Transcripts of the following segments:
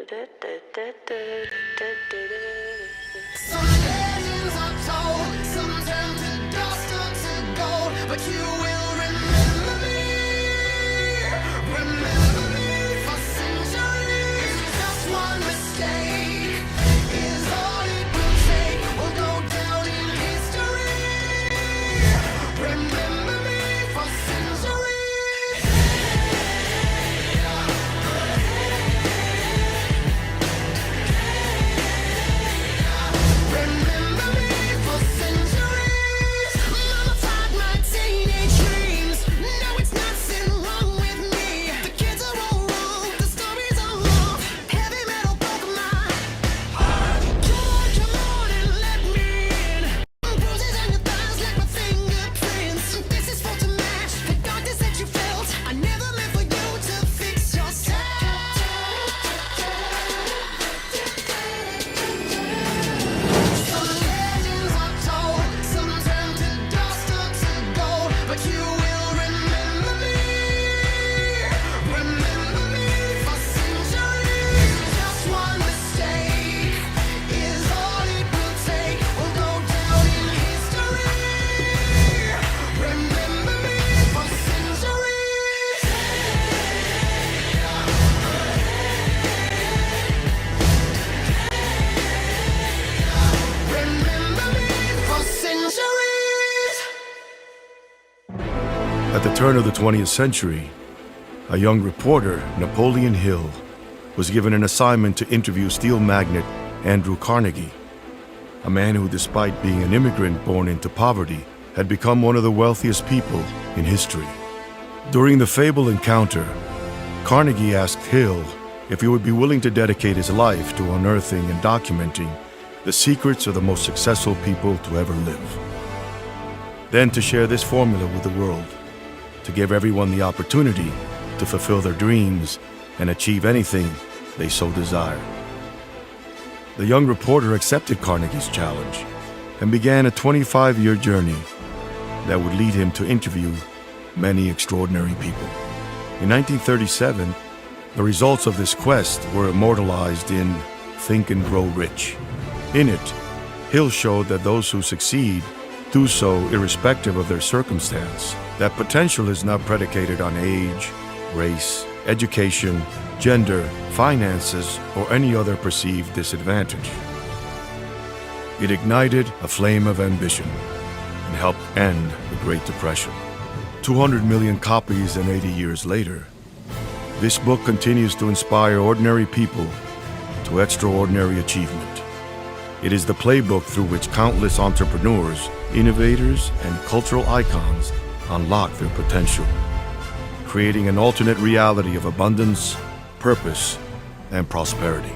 Some legends are told, some turn to dust or to gold, but you will remember me for centuries. Just one mistake is all it will take. We'll go down in history. Remember me for centuries. Remember me for centuries. Mama tied my teenage dreams. No, it's nothing wrong with me. The kids are all wrong, the stories are wrong. Heavy metal broke my heart. Come on and let me in. Bruises on your thighs like my fingerprints. This is for to match the darkness that you felt. I never meant for you to fix yourself. Some legends are told, some turn to dust or to gold, but you will remember me for centuries. Just one mistake is all it will take. We'll go down in history. Remember me for centuries. Remember me for centuries. At the turn of the 20th century, a young reporter, Napoleon Hill, was given an assignment to interview steel magnate Andrew Carnegie, a man who, despite being an immigrant born into poverty, had become one of the wealthiest people in history. During the fabled encounter, Carnegie asked Hill if he would be willing to dedicate his life to unearthing and documenting the secrets of the most successful people to ever live. Then to share this formula with the world, to give everyone the opportunity to fulfill their dreams and achieve anything they so desire. The young reporter accepted Carnegie's challenge and began a 25-year journey that would lead him to interview many extraordinary people. In 1937, the results of this quest were immortalized in Think and Grow Rich. In it, Hill showed that those who succeed do so irrespective of their circumstance, that potential is not predicated on age, race, education, gender, finances, or any other perceived disadvantage. It ignited a flame of ambition and helped end the Great Depression. 200 million copies and 80 years later, this book continues to inspire ordinary people to extraordinary achievement. It is the playbook through which countless entrepreneurs, innovators, and cultural icons unlock their potential, creating an alternate reality of abundance, purpose, and prosperity.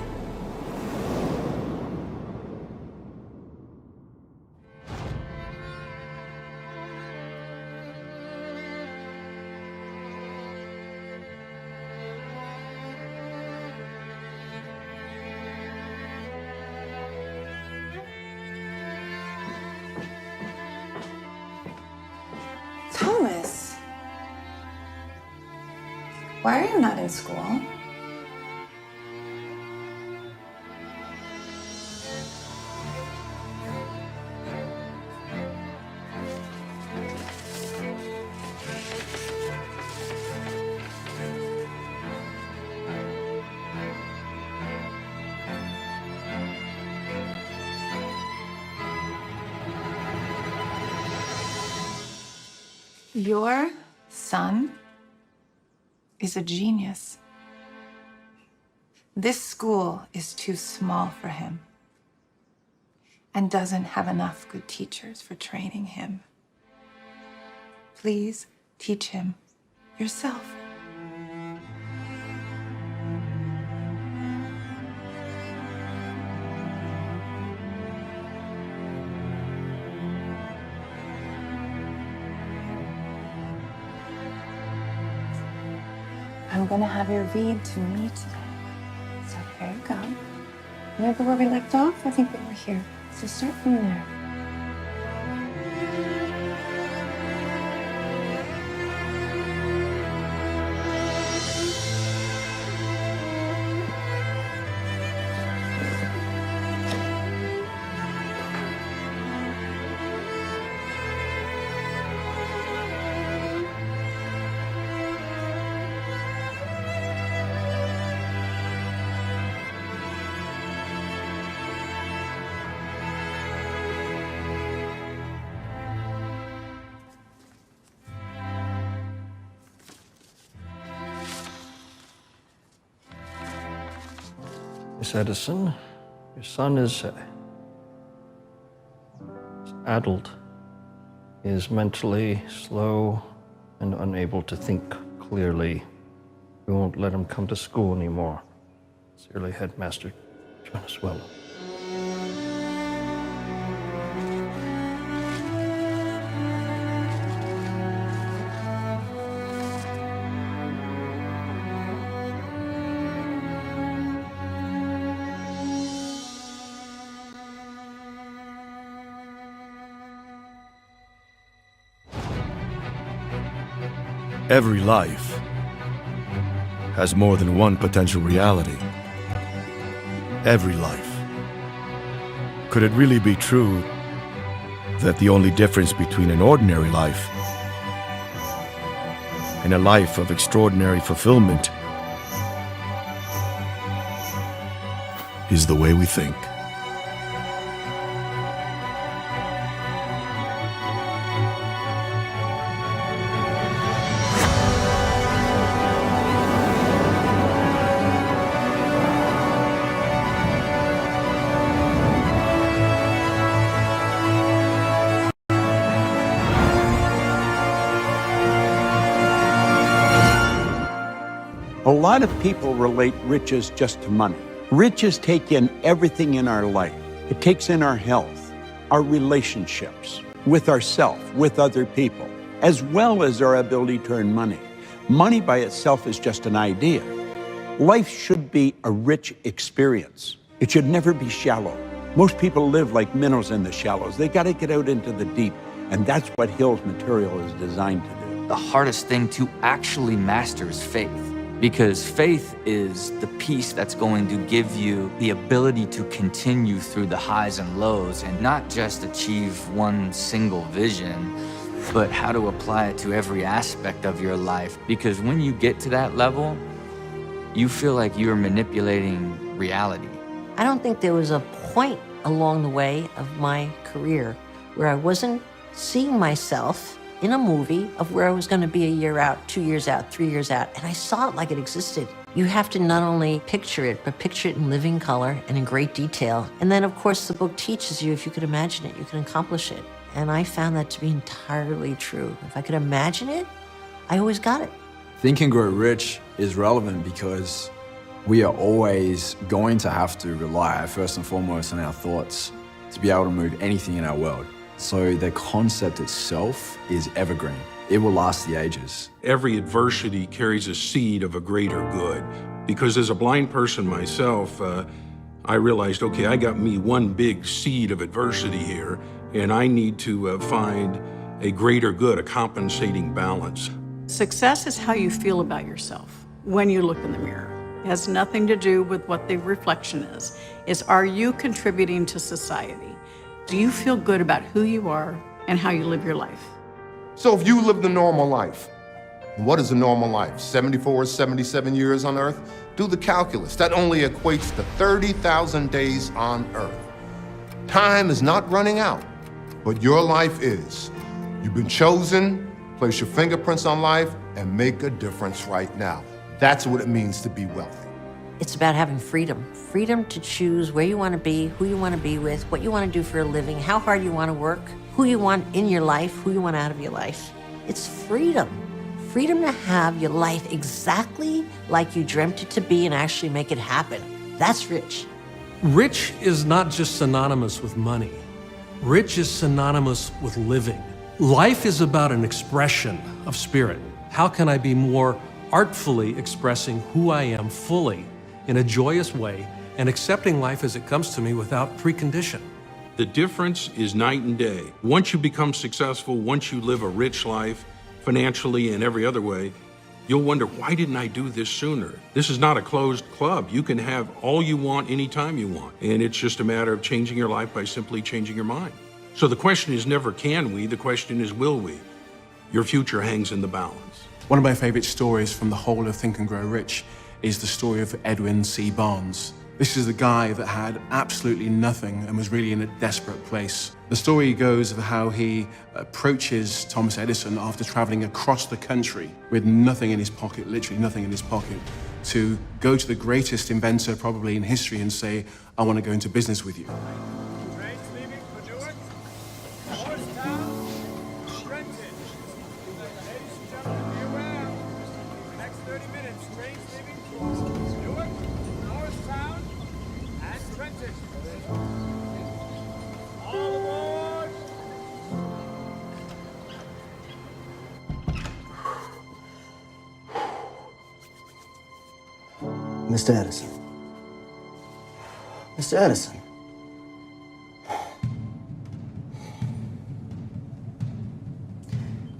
Thomas, why are you not in school? Your son is a genius. This school is too small for him and doesn't have enough good teachers for training him. Please teach him yourself. I'm gonna have you read to me today. So here you go. Remember where we left off? I think we were here. So start from there. Thomas Edison, your son is adult. He is mentally slow and unable to think clearly. We won't let him come to school anymore. Sincerely, Headmaster John Swallow. Every life has more than one potential reality. Every life. Could it really be true that the only difference between an ordinary life and a life of extraordinary fulfillment is the way we think? A lot of people relate riches just to money. Riches take in everything in our life. It takes in our health, our relationships, with ourselves, with other people, as well as our ability to earn money. Money by itself is just an idea. Life should be a rich experience. It should never be shallow. Most people live like minnows in the shallows. They got to get out into the deep, and that's what Hill's material is designed to do. The hardest thing to actually master is faith. Because faith is the piece that's going to give you the ability to continue through the highs and lows and not just achieve one single vision, but how to apply it to every aspect of your life. Because when you get to that level, you feel like you're manipulating reality. I don't think there was a point along the way of my career where I wasn't seeing myself in a movie of where I was going to be a year out, 2 years out, 3 years out, and I saw it like it existed. You have to not only picture it, but picture it in living color and in great detail. And then, of course, the book teaches you if you could imagine it, you can accomplish it. And I found that to be entirely true. If I could imagine it, I always got it. Think and Grow Rich is relevant because we are always going to have to rely, first and foremost, on our thoughts to be able to move anything in our world. So the concept itself is evergreen. It will last the ages. Every adversity carries a seed of a greater good. Because as a blind person myself, I realized, okay, I got me one big seed of adversity here, and I need to find a greater good, a compensating balance. Success is how you feel about yourself when you look in the mirror. It has nothing to do with what the reflection is. It's, are you contributing to society? Do you feel good about who you are and how you live your life? So if you lived a normal life, what is a normal life? 74, 77 years on Earth? Do the calculus. That only equates to 30,000 days on Earth. Time is not running out, but your life is. You've been chosen, place your fingerprints on life, and make a difference right now. That's what it means to be wealthy. It's about having freedom. Freedom to choose where you want to be, who you want to be with, what you want to do for a living, how hard you want to work, who you want in your life, who you want out of your life. It's freedom. Freedom to have your life exactly like you dreamt it to be and actually make it happen. That's rich. Rich is not just synonymous with money. Rich is synonymous with living. Life is about an expression of spirit. How can I be more artfully expressing who I am fully in a joyous way and accepting life as it comes to me without precondition? The difference is night and day. Once you become successful, once you live a rich life, financially and every other way, you'll wonder, why didn't I do this sooner? This is not a closed club. You can have all you want anytime you want. And it's just a matter of changing your life by simply changing your mind. So the question is never can we, the question is will we? Your future hangs in the balance. One of my favorite stories from the whole of Think and Grow Rich is the story of Edwin C. Barnes. This is a guy that had absolutely nothing and was really in a desperate place. The story goes of how he approaches Thomas Edison after traveling across the country with nothing in his pocket, literally nothing in his pocket. to go to the greatest inventor probably in history and say, I want to go into business with you. Trains leaving for Newark, Morristown, Trenton. Ladies and gentlemen, be aware. In the next 30 minutes, trains leaving for Newark, Morristown, and Trenton. All aboard! Mr. Edison. Mr. Edison.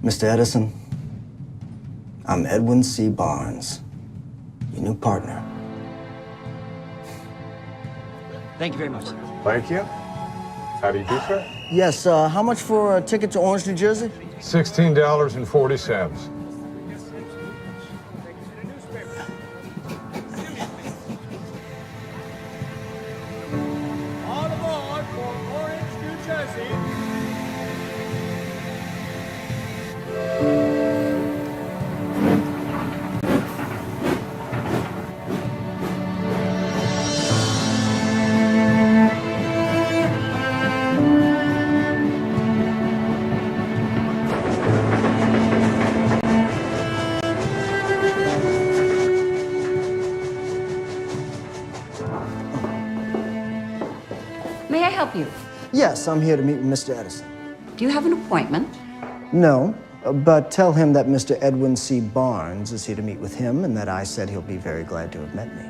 Mr. Edison, I'm Edwin C. Barnes, your new partner. Thank you very much, sir. Thank you. How do you do, sir? Yes, how much for a ticket to Orange, New Jersey? $16.40. All aboard for Orange, New Jersey. May I help you? Yes, I'm here to meet with Mr. Edison. Do you have an appointment? No, but tell him that Mr. Edwin C. Barnes is here to meet with him and that I said he'll be very glad to have met me.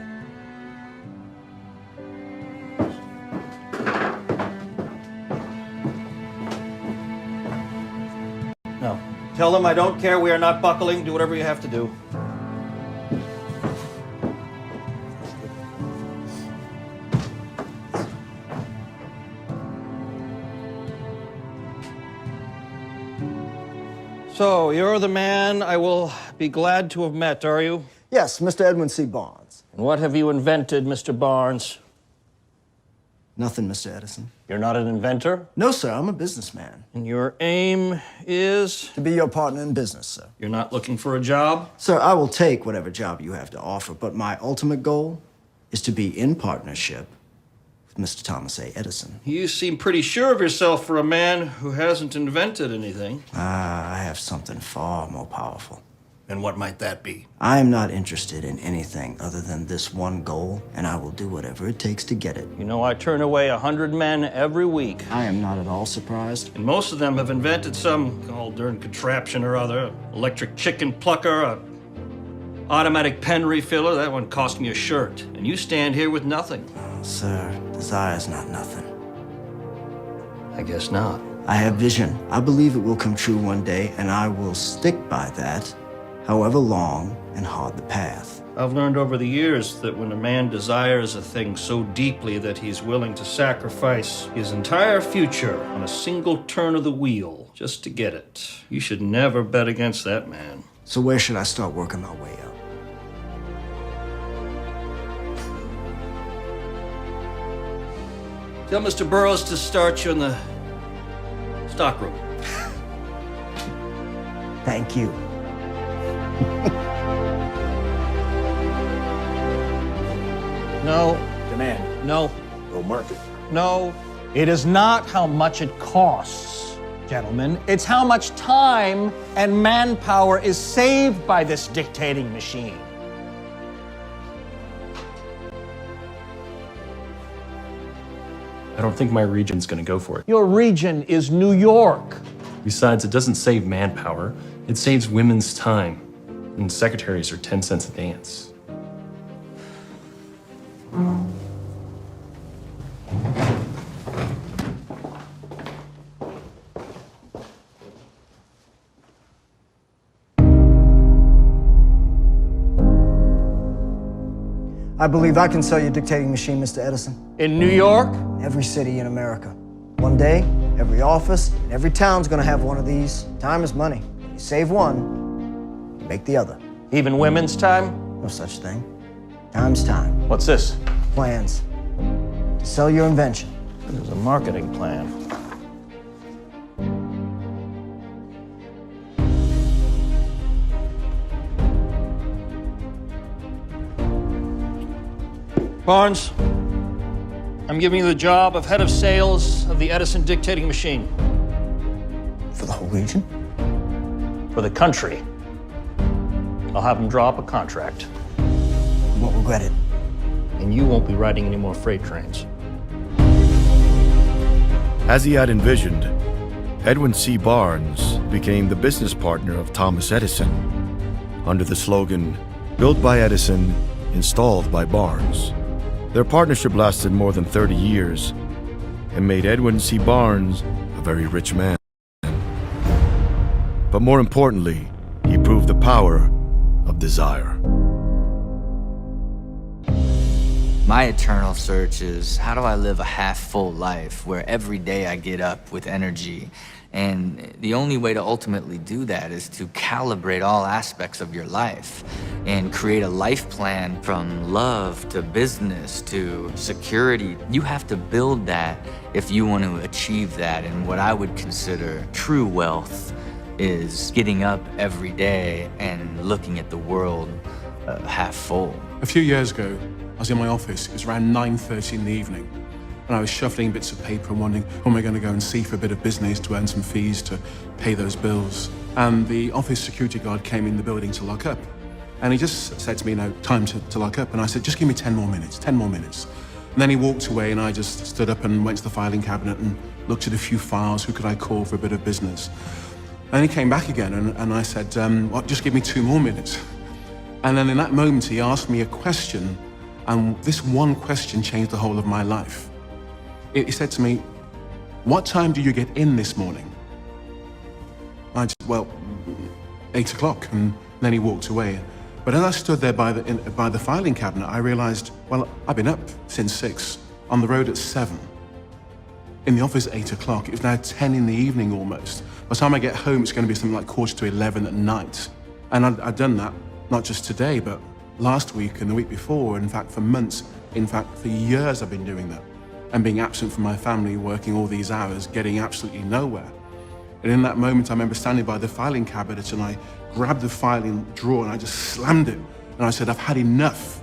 No. Tell them I don't care. We are not buckling. Do whatever you have to do. So, you're the man I will be glad to have met, are you? Yes, Mr. Edwin C. Barnes. And what have you invented, Mr. Barnes? Nothing, Mr. Edison. You're not an inventor? No, sir, I'm a businessman. And your aim is? To be your partner in business, sir. You're not looking for a job? Sir, I will take whatever job you have to offer, but my ultimate goal is to be in partnership with Mr. Thomas A. Edison. You seem pretty sure of yourself for a man who hasn't invented anything. I have something far more powerful. And what might that be? I am not interested in anything other than this one goal, and I will do whatever it takes to get it. You know, I turn away 100 men every week. I am not at all surprised. And most of them have invented some darn contraption or other. Electric chicken plucker, a automatic pen refiller. That one cost me a shirt. And you stand here with nothing. Oh, sir, desire's not nothing. I guess not. I have vision. I believe it will come true one day, and I will stick by that, however long and hard the path. I've learned over the years that when a man desires a thing so deeply that he's willing to sacrifice his entire future on a single turn of the wheel just to get it, you should never bet against that man. So where should I start working my way up? Tell Mr. Burroughs to start you in the stockroom. Thank you. No. Demand. No. No market. No. It is not how much it costs, gentlemen. It's how much time and manpower is saved by this dictating machine. I don't think my region's gonna go for it. Your region is New York. Besides, it doesn't save manpower, it saves women's time. And secretaries are 10 cents a dance. I believe I can sell you a dictating machine, Mr. Edison. In New York? Every city in America. One day, every office, and every town's gonna have one of these. Time is money. You save one, you make the other. Even women's time? No such thing. Time's time. What's this? Plans. To sell your invention. There's a marketing plan. Barnes, I'm giving you the job of head of sales of the Edison dictating machine. For the whole region? For the country. I'll have them draw up a contract. You won't regret it. And you won't be riding any more freight trains. As he had envisioned, Edwin C. Barnes became the business partner of Thomas Edison under the slogan, "Built by Edison, installed by Barnes." Their partnership lasted more than 30 years and made Edwin C. Barnes a very rich man. But more importantly, he proved the power of desire. My eternal search is, how do I live a half-full life where every day I get up with energy? And the only way to ultimately do that is to calibrate all aspects of your life and create a life plan from love to business to security. You have to build that if you want to achieve that. And what I would consider true wealth is getting up every day and looking at the world half full. A few years ago, I was in my office. It was around 9:30 in the evening. And I was shuffling bits of paper and wondering, who am I going to go and see for a bit of business to earn some fees to pay those bills? And the office security guard came in the building to lock up. And he just said to me, no, time to lock up. And I said, just give me 10 more minutes, 10 more minutes. And then he walked away and I just stood up and went to the filing cabinet and looked at a few files. Who could I call for a bit of business? And he came back again and I said, well, just give me 2 more minutes. And then in that moment, he asked me a question. And this one question changed the whole of my life. He said to me, what time do you get in this morning? I said, well, 8 o'clock. And then he walked away. But as I stood there by the filing cabinet, I realized, well, I've been up since 6, on the road at 7. In the office at 8 o'clock. It was now 10 in the evening almost. By the time I get home, it's going to be something like 11:15 at night. And I'd done that, not just today, but last week and the week before. In fact, for months, in fact, for years I've been doing that. And being absent from my family, working all these hours, getting absolutely nowhere. And in that moment, I remember standing by the filing cabinet and I grabbed the filing drawer and I just slammed it. And I said, I've had enough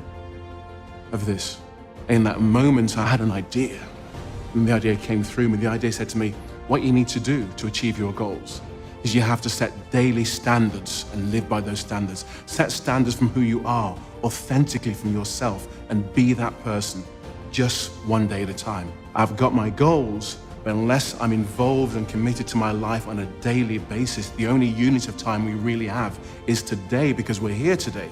of this. In that moment, I had an idea. And the idea came through me. The idea said to me, what you need to do to achieve your goals is you have to set daily standards and live by those standards. Set standards from who you are, authentically from yourself, and be that person. Just one day at a time. I've got my goals, but unless I'm involved and committed to my life on a daily basis, the only unit of time we really have is today, because we're here today.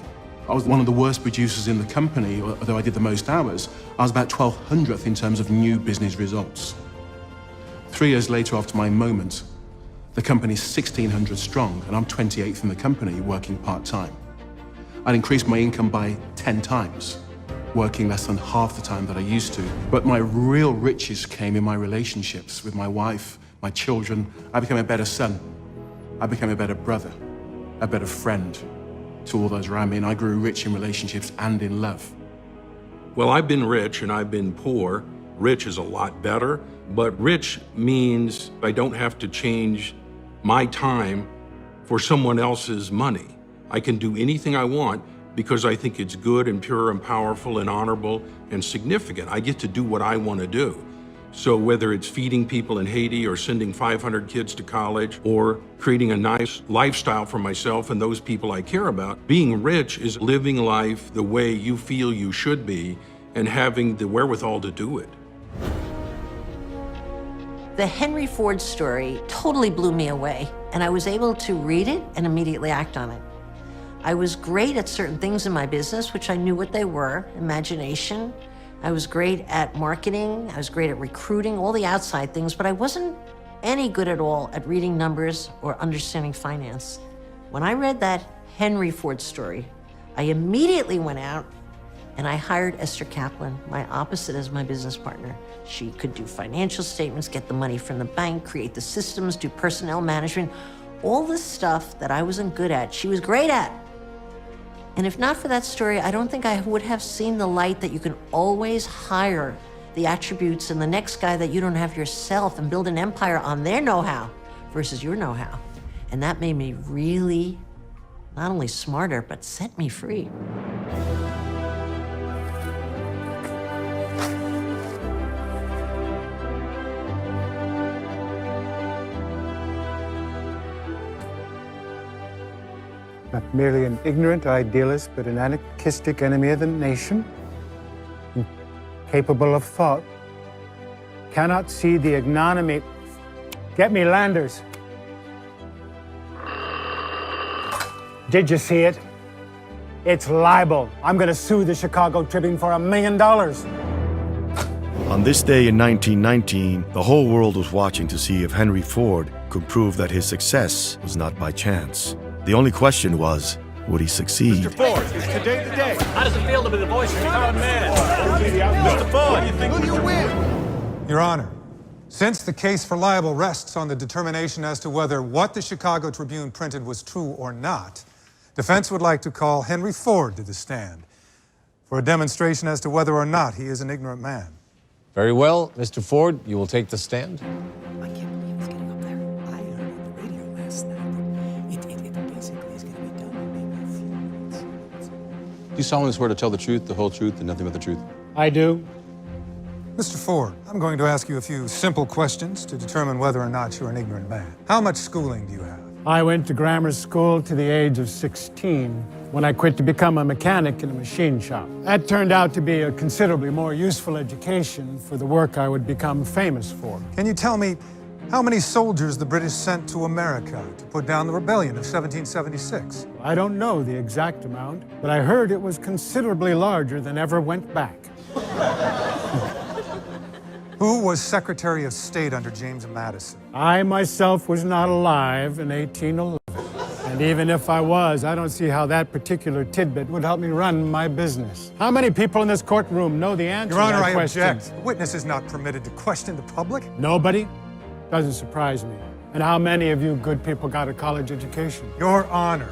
I was one of the worst producers in the company, although I did the most hours. I was about 1200th in terms of new business results. 3 years later, after my moment, the company's 1600 strong, and I'm 28th in the company working part-time. I'd increased my income by 10 times. Working less than half the time that I used to. But my real riches came in my relationships with my wife, my children. I became a better son. I became a better brother, a better friend to all those around me, and I grew rich in relationships and in love. Well, I've been rich and I've been poor. Rich is a lot better, but rich means I don't have to change my time for someone else's money. I can do anything I want because I think it's good and pure and powerful and honorable and significant. I get to do what I want to do. So whether it's feeding people in Haiti or sending 500 kids to college or creating a nice lifestyle for myself and those people I care about, being rich is living life the way you feel you should be and having the wherewithal to do it. The Henry Ford story totally blew me away, and I was able to read it and immediately act on it. I was great at certain things in my business, which I knew what they were, imagination. I was great at marketing. I was great at recruiting, all the outside things, but I wasn't any good at all at reading numbers or understanding finance. When I read that Henry Ford story, I immediately went out and I hired Esther Kaplan, my opposite, as my business partner. She could do financial statements, get the money from the bank, create the systems, do personnel management, all the stuff that I wasn't good at, she was great at. And if not for that story, I don't think I would have seen the light that you can always hire the attributes in the next guy that you don't have yourself and build an empire on their know-how versus your know-how. And that made me really, not only smarter, but set me free. not merely an ignorant idealist, but an anarchistic enemy of the nation, capable of thought, cannot see the ignominy. Get me Landers. Did you see it? It's libel. I'm going to sue the Chicago Tribune for $1 million. On this day in 1919, the whole world was watching to see if Henry Ford could prove that his success was not by chance. The only question was, would he succeed? Mr. Ford, is today the day? How does it feel to be the voice of the common man? Mr. Ford, you think you win? Your Honor, since the case for libel rests on the determination as to whether what the Chicago Tribune printed was true or not, defense would like to call Henry Ford to the stand for a demonstration as to whether or not he is an ignorant man. Very well, Mr. Ford, you will take the stand. I can't believe it's getting up there. I heard on the radio last night. It basically is going to be done in maybe a few minutes. Do you solemnly swear to tell the truth, the whole truth, and nothing but the truth? I do. Mr. Ford, I'm going to ask you a few simple questions to determine whether or not you're an ignorant man. How much schooling do you have? I went to grammar school to the age of 16 when I quit to become a mechanic in a machine shop. That turned out to be a considerably more useful education for the work I would become famous for. Can you tell me how many soldiers the British sent to America to put down the rebellion of 1776? I don't know the exact amount, but I heard it was considerably larger than ever went back. Who was Secretary of State under James Madison? I myself was not alive in 1811. And even if I was, I don't see how that particular tidbit would help me run my business. How many people in this courtroom know the answer Your Honor, to that I question? object. The witness is not permitted to question the public. Nobody? Doesn't surprise me. And how many of you good people got a college education? Your Honor.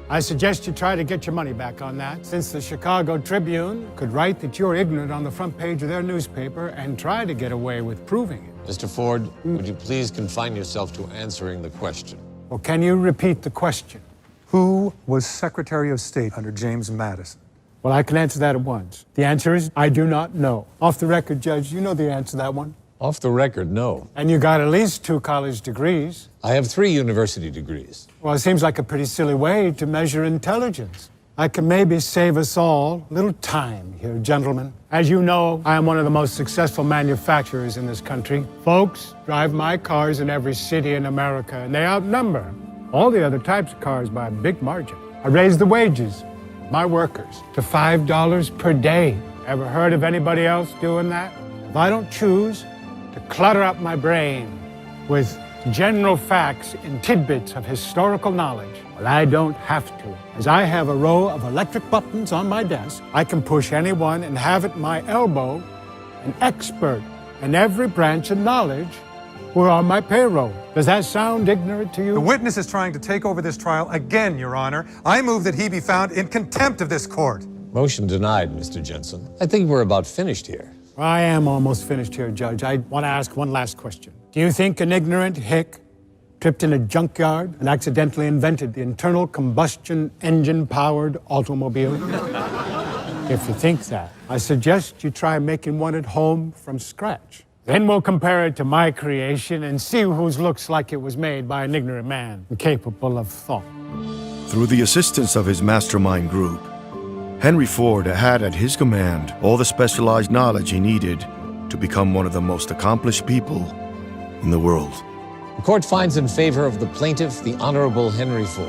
I suggest you try to get your money back on that, since the Chicago Tribune could write that you're ignorant on the front page of their newspaper and try to get away with proving it. Mr. Ford, would you please confine yourself to answering the question? Well, can you repeat the question? Who was Secretary of State under James Madison? Well, I can answer that at once. The answer is, I do not know. Off the record, Judge, you know the answer to that one. Off the record, no. And you got at least 2 college degrees. I have 3 university degrees. Well, it seems like a pretty silly way to measure intelligence. I can maybe save us all a little time here, gentlemen. As you know, I am one of the most successful manufacturers in this country. Folks drive my cars in every city in America, and they outnumber all the other types of cars by a big margin. I raised the wages of my workers to $5 per day. Ever heard of anybody else doing that? If I don't choose to clutter up my brain with general facts and tidbits of historical knowledge, well, I don't have to. As I have a row of electric buttons on my desk, I can push any one and have at my elbow an expert in every branch of knowledge who are on my payroll. Does that sound ignorant to you? The witness is trying to take over this trial again, Your Honor. I move that he be found in contempt of this court. Motion denied, Mr. Jensen. I think we're about finished here. I am almost finished here, Judge. I want to ask one last question. Do you think an ignorant hick tripped in a junkyard and accidentally invented the internal combustion engine-powered automobile? If you think that, I suggest you try making one at home from scratch. Then we'll compare it to my creation and see whose looks like it was made by an ignorant man incapable of thought. Through the assistance of his mastermind group, Henry Ford had at his command all the specialized knowledge he needed to become one of the most accomplished people in the world. The court finds in favor of the plaintiff, the Honorable Henry Ford.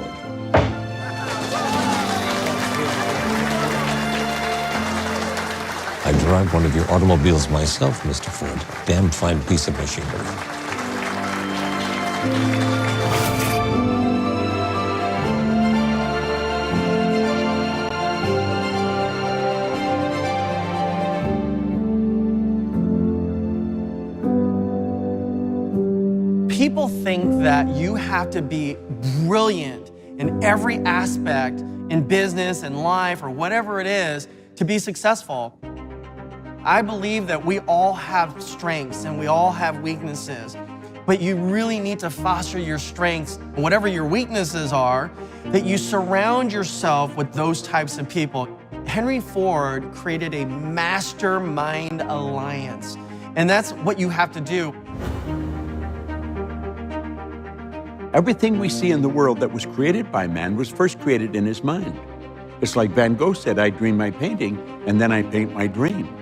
I drive one of your automobiles myself, Mr. Ford. Damn fine piece of machinery. People think that you have to be brilliant in every aspect in business and life or whatever it is to be successful. I believe that we all have strengths and we all have weaknesses, but you really need to foster your strengths, whatever your weaknesses are, that you surround yourself with those types of people. Henry Ford created a mastermind alliance, and that's what you have to do. Everything we see in the world that was created by man was first created in his mind. It's like Van Gogh said, I dream my painting, and then I paint my dream.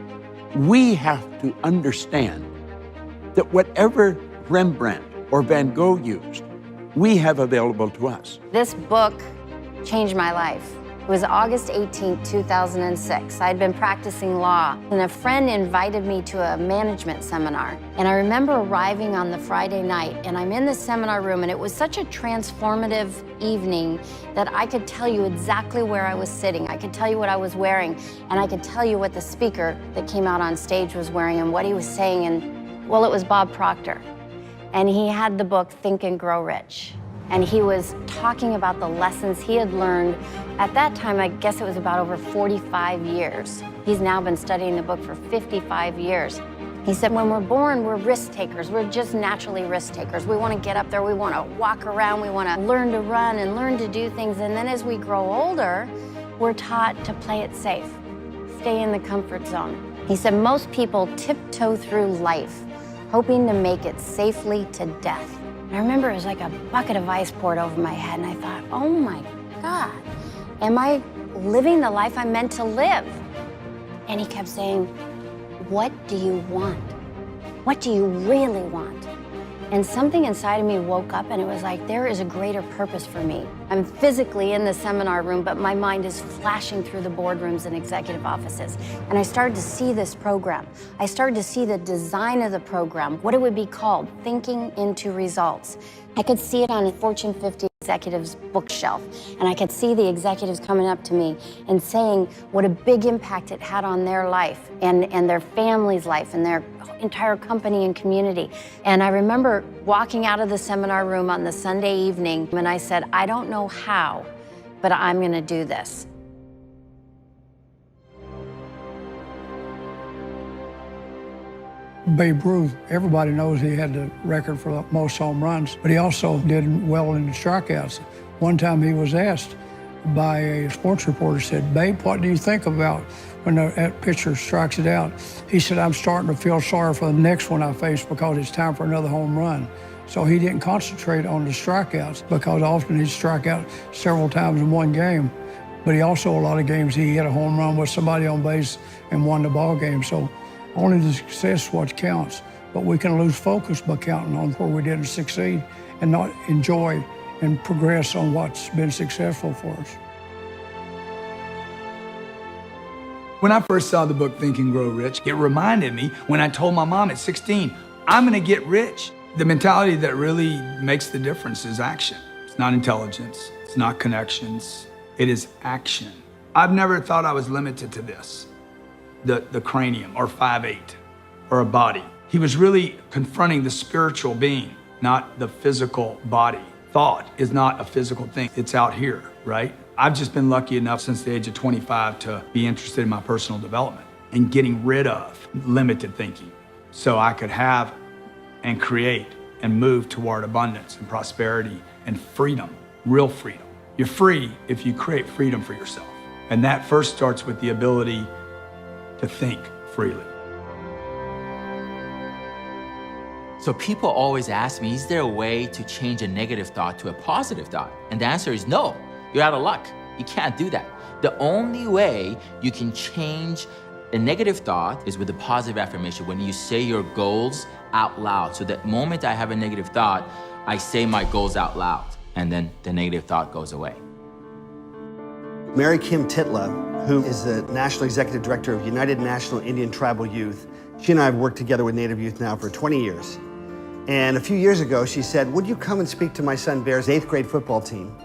We have to understand that whatever Rembrandt or Van Gogh used, we have available to us. This book changed my life. It was August 18, 2006. I'd been practicing law, and a friend invited me to a management seminar. And I remember arriving on the Friday night, and I'm in the seminar room, and it was such a transformative evening that I could tell you exactly where I was sitting. I could tell you what I was wearing, and I could tell you what the speaker that came out on stage was wearing and what he was saying. And, well, it was Bob Proctor. And he had the book Think and Grow Rich. And he was talking about the lessons he had learned. At that time, I guess it was about over 45 years. He's now been studying the book for 55 years. He said, when we're born, we're risk takers. We're just naturally risk takers. We want to get up there, we want to walk around, we want to learn to run and learn to do things. And then as we grow older, we're taught to play it safe, stay in the comfort zone. He said, most people tiptoe through life, hoping to make it safely to death. I remember it was like a bucket of ice poured over my head, and I thought, oh my God, am I living the life I'm meant to live? And he kept saying, what do you want? What do you really want? And something inside of me woke up, and it was like, there is a greater purpose for me. I'm physically in the seminar room, but my mind is flashing through the boardrooms and executive offices. And I started to see this program. I started to see the design of the program, what it would be called, Thinking into Results. I could see it on a Fortune 50 executives bookshelf, and I could see the executives coming up to me and saying what a big impact it had on their life and their family's life and their entire company and community. And I remember walking out of the seminar room on the Sunday evening, and I said, I don't know how, but I'm going to do this. Babe Ruth, everybody knows he had the record for the most home runs, but he also did well in the strikeouts. One time he was asked by a sports reporter, said, Babe, what do you think about when that pitcher strikes it out? He said, I'm starting to feel sorry for the next one I face because it's time for another home run. So he didn't concentrate on the strikeouts because often he'd strike out several times in one game. But he also, a lot of games, he hit a home run with somebody on base and won the ball game. So only the success is what counts. But we can lose focus by counting on where we didn't succeed and not enjoy and progress on what's been successful for us. When I first saw the book Think and Grow Rich, it reminded me when I told my mom at 16, I'm gonna get rich. The mentality that really makes the difference is action. It's not intelligence, it's not connections, it is action. I've never thought I was limited to this, the cranium or 5'8", or a body. He was really confronting the spiritual being, not the physical body. Thought is not a physical thing, it's out here, right? I've just been lucky enough since the age of 25 to be interested in my personal development and getting rid of limited thinking so I could have and create and move toward abundance and prosperity and freedom, real freedom. You're free if you create freedom for yourself. And that first starts with the ability to think freely. So people always ask me, is there a way to change a negative thought to a positive thought? And the answer is no. You're out of luck. You can't do that. The only way you can change a negative thought is with a positive affirmation, when you say your goals out loud. So the moment I have a negative thought, I say my goals out loud, and then the negative thought goes away. Mary Kim Titla, who is the National Executive Director of United National Indian Tribal Youth, she and I have worked together with Native youth now for 20 years. And a few years ago, she said, would you come and speak to my son Bear's 8th grade football team?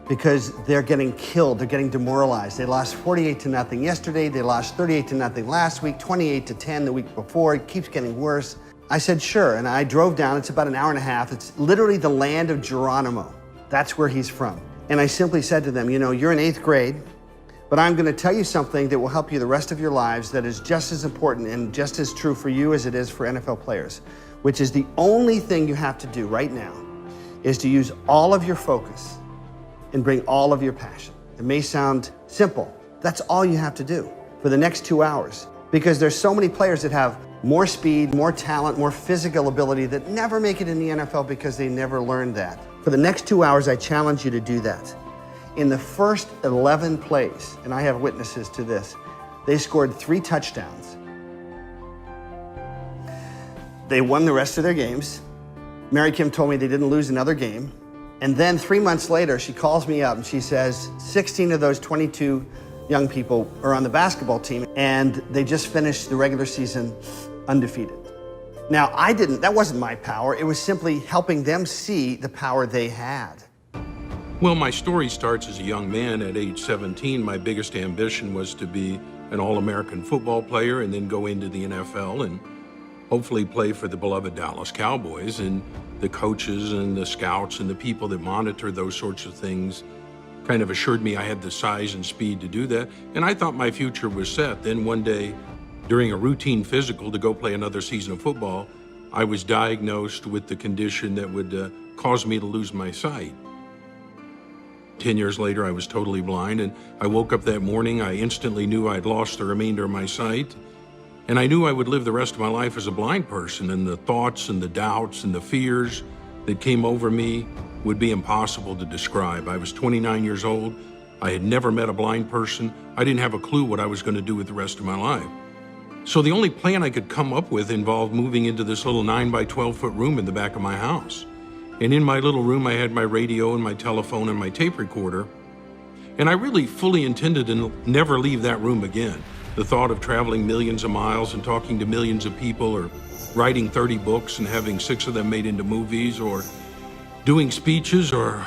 Because they're getting killed, they're getting demoralized. They lost 48-0 yesterday, they lost 38-0 last week, 28-10 the week before, it keeps getting worse. I said, sure, and I drove down, it's about an hour and a half. It's literally the land of Geronimo. That's where he's from. And I simply said to them, you know, you're in 8th grade, but I'm gonna tell you something that will help you the rest of your lives that is just as important and just as true for you as it is for NFL players, which is the only thing you have to do right now is to use all of your focus and bring all of your passion. It may sound simple. That's all you have to do for the next 2 hours, because there's so many players that have more speed, more talent, more physical ability that never make it in the NFL because they never learned that. For the next 2 hours, I challenge you to do that. In the first 11 plays, and I have witnesses to this, they scored 3 touchdowns. They won the rest of their games. Mary Kim told me they didn't lose another game. And then 3 months later, she calls me up and she says, 16 of those 22 young people are on the basketball team, and they just finished the regular season undefeated. Now, that wasn't my power. It was simply helping them see the power they had. Well, my story starts as a young man. At age 17, my biggest ambition was to be an All-American football player and then go into the NFL and hopefully play for the beloved Dallas Cowboys. And the coaches and the scouts and the people that monitor those sorts of things kind of assured me I had the size and speed to do that. And I thought my future was set. Then one day, during a routine physical to go play another season of football, I was diagnosed with the condition that would cause me to lose my sight. 10 years later, I was totally blind, and I woke up that morning. I instantly knew I'd lost the remainder of my sight, and I knew I would live the rest of my life as a blind person, and the thoughts and the doubts and the fears that came over me would be impossible to describe. I was 29 years old. I had never met a blind person. I didn't have a clue what I was going to do with the rest of my life. So the only plan I could come up with involved moving into this little 9 by 12 foot room in the back of my house. And in my little room, I had my radio and my telephone and my tape recorder. And I really fully intended to never leave that room again. The thought of traveling millions of miles and talking to millions of people, or writing 30 books and having 6 of them made into movies, or doing speeches, or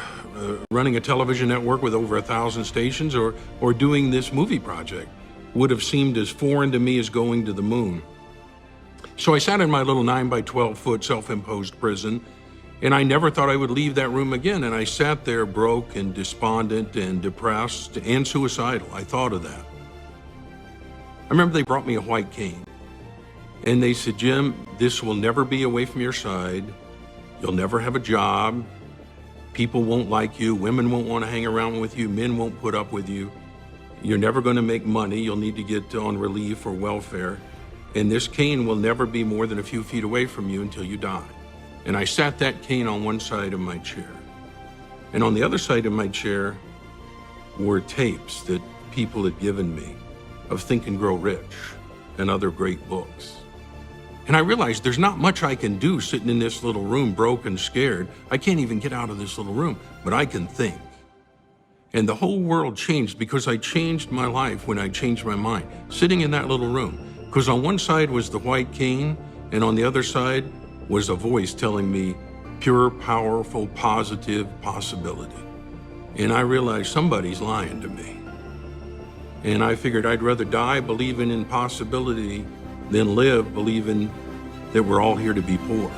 running a television network with over 1,000 stations, or doing this movie project would have seemed as foreign to me as going to the moon. So I sat in my little 9 by 12 foot self-imposed prison, and I never thought I would leave that room again. And I sat there broke and despondent and depressed and suicidal. I thought of that. I remember they brought me a white cane, and they said, "Jim, this will never be away from your side. You'll never have a job. People won't like you. Women won't want to hang around with you. Men won't put up with you. You're never going to make money. You'll need to get on relief or welfare. And this cane will never be more than a few feet away from you until you die." And I sat that cane on one side of my chair. And on the other side of my chair were tapes that people had given me of Think and Grow Rich and other great books. And I realized there's not much I can do sitting in this little room, broke and scared. I can't even get out of this little room, but I can think. And the whole world changed because I changed my life when I changed my mind, sitting in that little room. Because on one side was the white cane, and on the other side was a voice telling me pure, powerful, positive possibility. And I realized somebody's lying to me. And I figured I'd rather die believing in possibility than live believing that we're all here to be poor.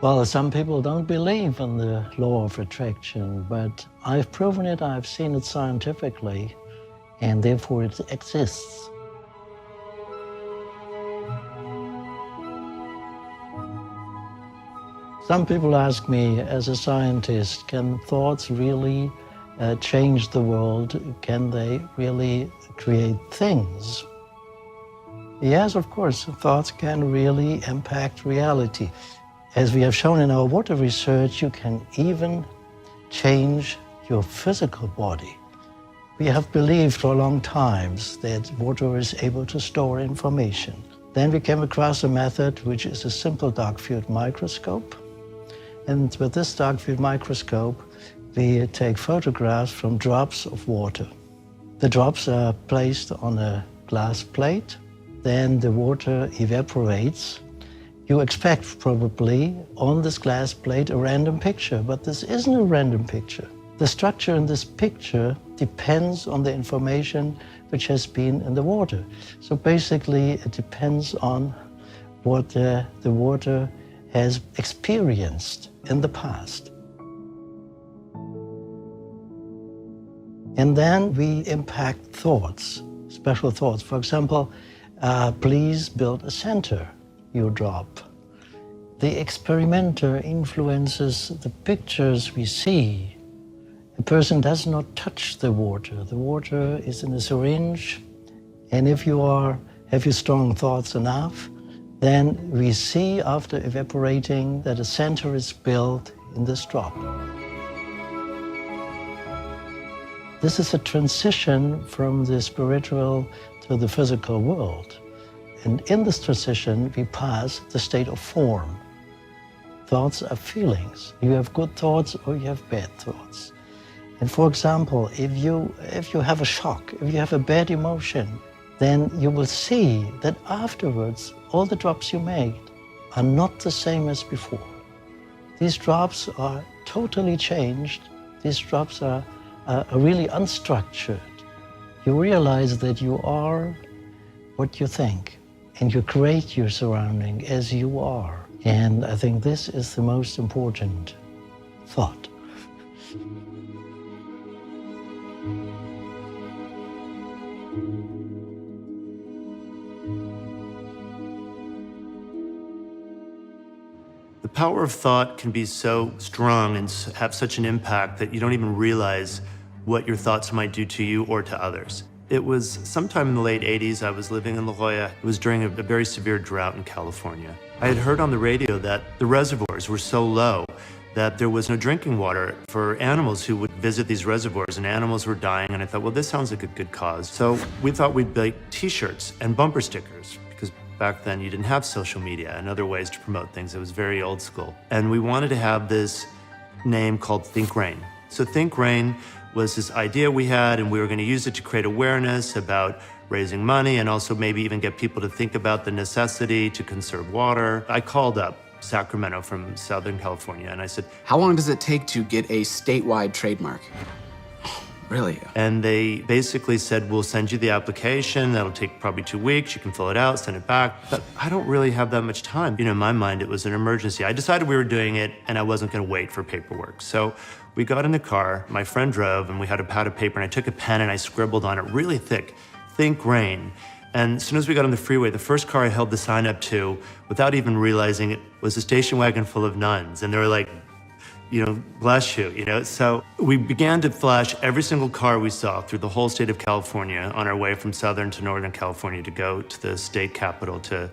Well, some people don't believe in the law of attraction, but I've proven it, I've seen it scientifically, and therefore it exists. Some people ask me, as a scientist, can thoughts really change the world? Can they really create things? Yes, of course, thoughts can really impact reality. As we have shown in our water research, you can even change your physical body. We have believed for a long time that water is able to store information. Then we came across a method which is a simple dark field microscope. And with this dark field microscope, we take photographs from drops of water. The drops are placed on a glass plate. Then the water evaporates. You expect probably on this glass plate a random picture, but this isn't a random picture. The structure in this picture depends on the information which has been in the water. So basically it depends on what the water has experienced in the past. And then we impact thoughts, special thoughts. For example, please build a center. You drop. The experimenter influences the pictures we see a person does not touch the water. The water is in a syringe, and if you have your strong thoughts enough, then we see after evaporating that a center is built in this drop. This is a transition from the spiritual to the physical world. And in this transition, we pass the state of form. Thoughts are feelings. You have good thoughts or you have bad thoughts. And for example, if you have a shock, if you have a bad emotion, then you will see that afterwards, all the drops you made are not the same as before. These drops are totally changed. These drops are really unstructured. You realize that you are what you think, and you create your surrounding as you are. And I think this is the most important thought. The power of thought can be so strong and have such an impact that you don't even realize what your thoughts might do to you or to others. It was sometime in the late 80s, I was living in La Jolla. It was during a very severe drought in California. I had heard on the radio that the reservoirs were so low that there was no drinking water for animals who would visit these reservoirs, and animals were dying, and I thought, well, this sounds like a good cause. So we thought we'd make t-shirts and bumper stickers, because back then you didn't have social media and other ways to promote things. It was very old school. And we wanted to have this name called Think Rain. So Think Rain was this idea we had, and we were going to use it to create awareness about raising money and also maybe even get people to think about the necessity to conserve water. I called up Sacramento from Southern California and I said, how long does it take to get a statewide trademark? Really? And they basically said, we'll send you the application. That'll take probably 2 weeks. You can fill it out, send it back. But I don't really have that much time. You know, in my mind, it was an emergency. I decided we were doing it and I wasn't going to wait for paperwork. So we got in the car, my friend drove, and we had a pad of paper, and I took a pen and I scribbled on it really thick, Think Rain. And as soon as we got on the freeway, the first car I held the sign up to, without even realizing it, was a station wagon full of nuns. And they were like, you know, bless you, you know? So we began to flash every single car we saw through the whole state of California on our way from Southern to Northern California to go to the state capitol to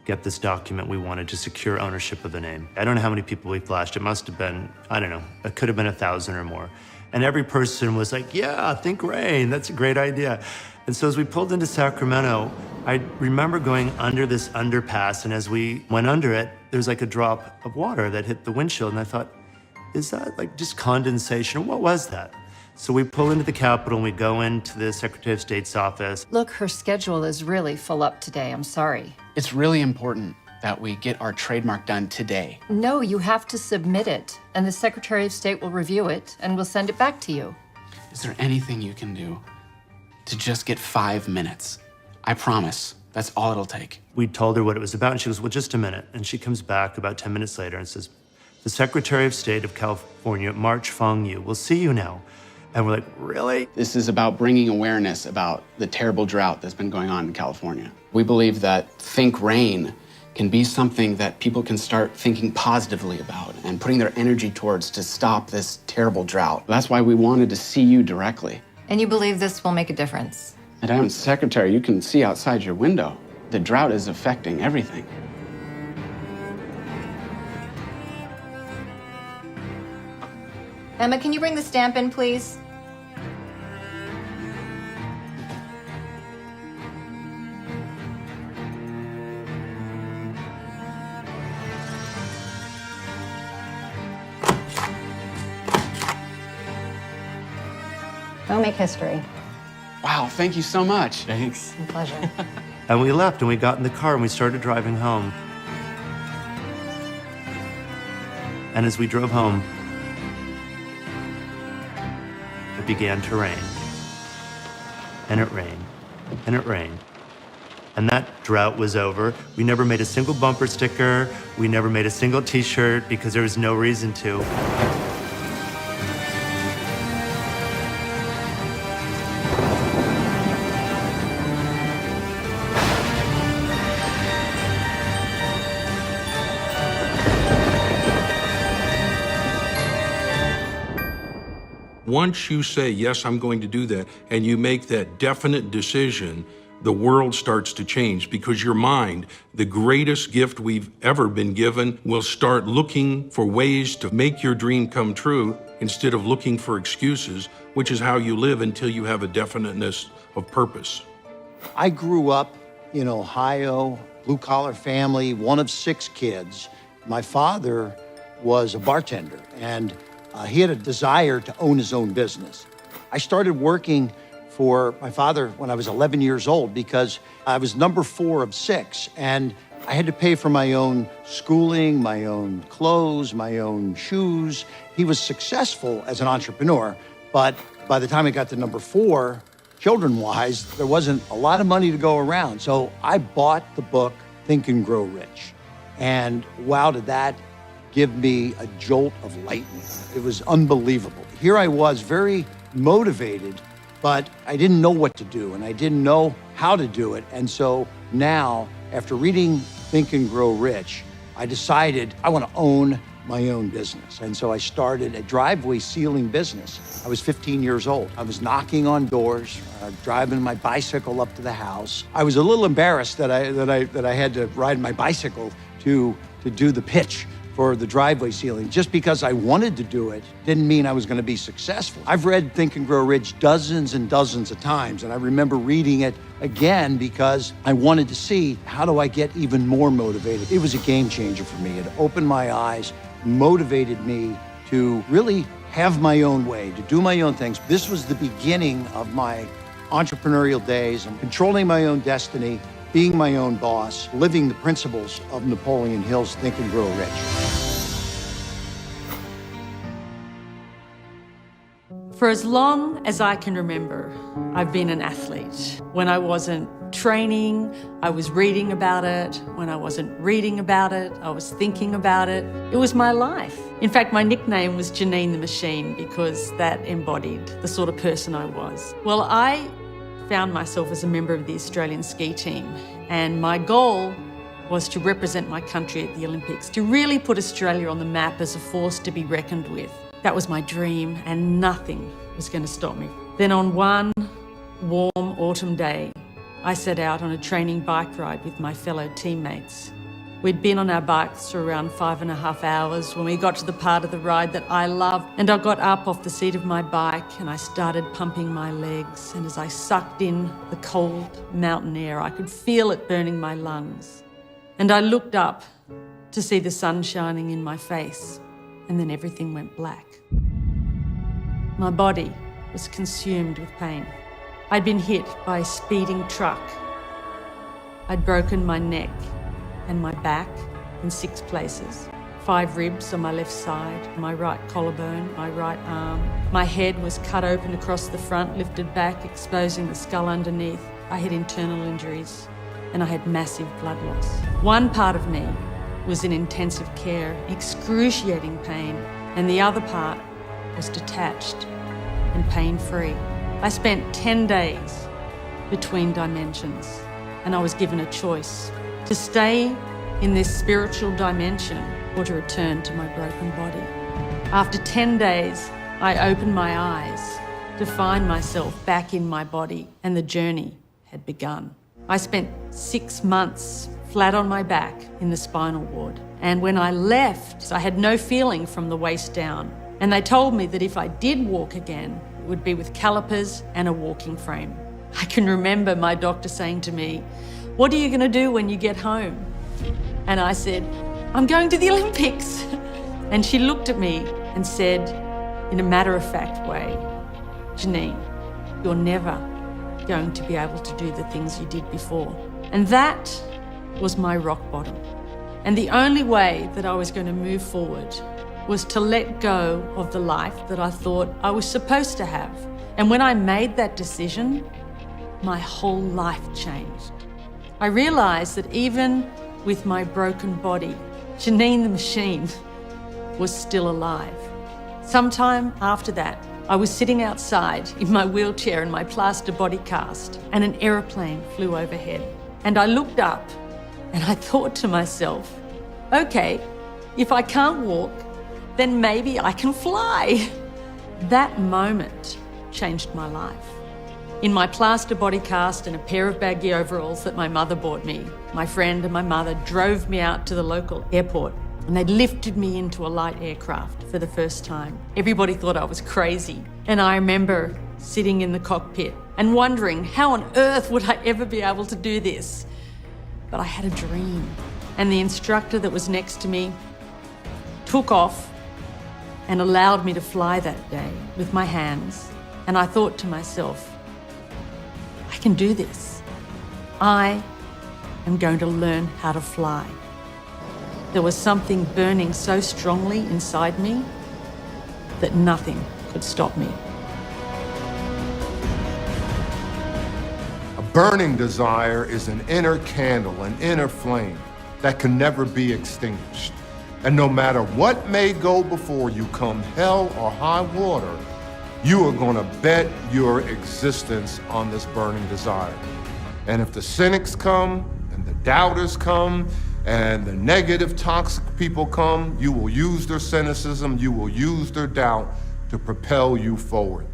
get this document we wanted to secure ownership of the name. I don't know how many people we flashed. It must have been, I don't know, it could have been 1,000 or more. And every person was like, yeah, Think Rain, that's a great idea. And so as we pulled into Sacramento, I remember going under this underpass, and as we went under it, there was like a drop of water that hit the windshield, and I thought, is that like just condensation? What was that? So we pull into the Capitol and we go into the Secretary of State's office. Look, her schedule is really full up today. I'm sorry. It's really important that we get our trademark done today. No, you have to submit it, and the Secretary of State will review it and will send it back to you. Is there anything you can do to just get 5 minutes? I promise. That's all it'll take. We told her what it was about, and she goes, well, just a minute. And she comes back about 10 minutes later and says, the Secretary of State of California, March Fong Yu, will see you now. And we're like, really? This is about bringing awareness about the terrible drought that's been going on in California. We believe that Think Rain can be something that people can start thinking positively about and putting their energy towards to stop this terrible drought. That's why we wanted to see you directly. And you believe this will make a difference? Madam Secretary, you can see outside your window. The drought is affecting everything. Emma, can you bring the stamp in, please? Go make history. Wow, thank you so much. Thanks. My pleasure. And we left and we got in the car and we started driving home. And as we drove home, it began to rain. And it rained. And it rained. And that drought was over. We never made a single bumper sticker. We never made a single t-shirt because there was no reason to. Once you say, yes, I'm going to do that, and you make that definite decision, the world starts to change because your mind, the greatest gift we've ever been given, will start looking for ways to make your dream come true instead of looking for excuses, which is how you live until you have a definiteness of purpose. I grew up in Ohio, blue-collar family, one of 6 kids. My father was a bartender, and he had a desire to own his own business. I started working for my father when I was 11 years old because I was number 4 of 6, and I had to pay for my own schooling, my own clothes, my own shoes. He was successful as an entrepreneur, but by the time I got to number 4, children-wise, there wasn't a lot of money to go around. So I bought the book, Think and Grow Rich. And wow, did that give me a jolt of lightning. It was unbelievable. Here I was, very motivated, but I didn't know what to do, and I didn't know how to do it. And so now, after reading Think and Grow Rich, I decided I want to own my own business. And so I started a driveway sealing business. I was 15 years old. I was knocking on doors, driving my bicycle up to the house. I was a little embarrassed that I had to ride my bicycle to do the pitch for the driveway sealing. Just because I wanted to do it didn't mean I was going to be successful. I've read Think and Grow Rich dozens and dozens of times, and I remember reading it again because I wanted to see, how do I get even more motivated? It was a game changer for me. It opened my eyes, motivated me to really have my own way, to do my own things. This was the beginning of my entrepreneurial days. I'm controlling my own destiny, being my own boss, living the principles of Napoleon Hill's Think and Grow Rich. For as long as I can remember, I've been an athlete. When I wasn't training, I was reading about it. When I wasn't reading about it, I was thinking about it. It was my life. In fact, my nickname was Janine the Machine because that embodied the sort of person I was. Well, I found myself as a member of the Australian ski team, and my goal was to represent my country at the Olympics, to really put Australia on the map as a force to be reckoned with. That was my dream, and nothing was going to stop me. Then on one warm autumn day, I set out on a training bike ride with my fellow teammates. We'd been on our bikes for around 5.5 hours when we got to the part of the ride that I loved, and I got up off the seat of my bike and I started pumping my legs, and as I sucked in the cold mountain air, I could feel it burning my lungs. And I looked up to see the sun shining in my face, and then everything went black. My body was consumed with pain. I'd been hit by a speeding truck. I'd broken my neck and my back in 6 places. 5 ribs on my left side, my right collarbone, my right arm. My head was cut open across the front, lifted back, exposing the skull underneath. I had internal injuries, and I had massive blood loss. One part of me was in intensive care, excruciating pain, and the other part was detached and pain-free. I spent 10 days between dimensions, and I was given a choice: to stay in this spiritual dimension or to return to my broken body. After 10 days, I opened my eyes to find myself back in my body, and the journey had begun. I spent 6 months flat on my back in the spinal ward, and when I left, I had no feeling from the waist down, and they told me that if I did walk again, it would be with calipers and a walking frame. I can remember my doctor saying to me, "What are you going to do when you get home?" And I said, "I'm going to the Olympics." And she looked at me and said, in a matter-of-fact way, "Janine, you're never going to be able to do the things you did before." And that was my rock bottom. And the only way that I was going to move forward was to let go of the life that I thought I was supposed to have. And when I made that decision, my whole life changed. I realized that even with my broken body, Janine the Machine was still alive. Sometime after that, I was sitting outside in my wheelchair in my plaster body cast, and an aeroplane flew overhead. And I looked up and I thought to myself, okay, if I can't walk, then maybe I can fly. That moment changed my life. In my plaster body cast and a pair of baggy overalls that my mother bought me, my friend and my mother drove me out to the local airport and they lifted me into a light aircraft for the first time. Everybody thought I was crazy. And I remember sitting in the cockpit and wondering how on earth would I ever be able to do this? But I had a dream. And the instructor that was next to me took off and allowed me to fly that day with my hands. And I thought to myself, I can do this. I am going to learn how to fly. There was something burning so strongly inside me that nothing could stop me. A burning desire is an inner candle, an inner flame that can never be extinguished. And no matter what may go before you, come hell or high water, you are going to bet your existence on this burning desire. And if the cynics come, and the doubters come, and the negative, toxic people come, you will use their cynicism, you will use their doubt to propel you forward.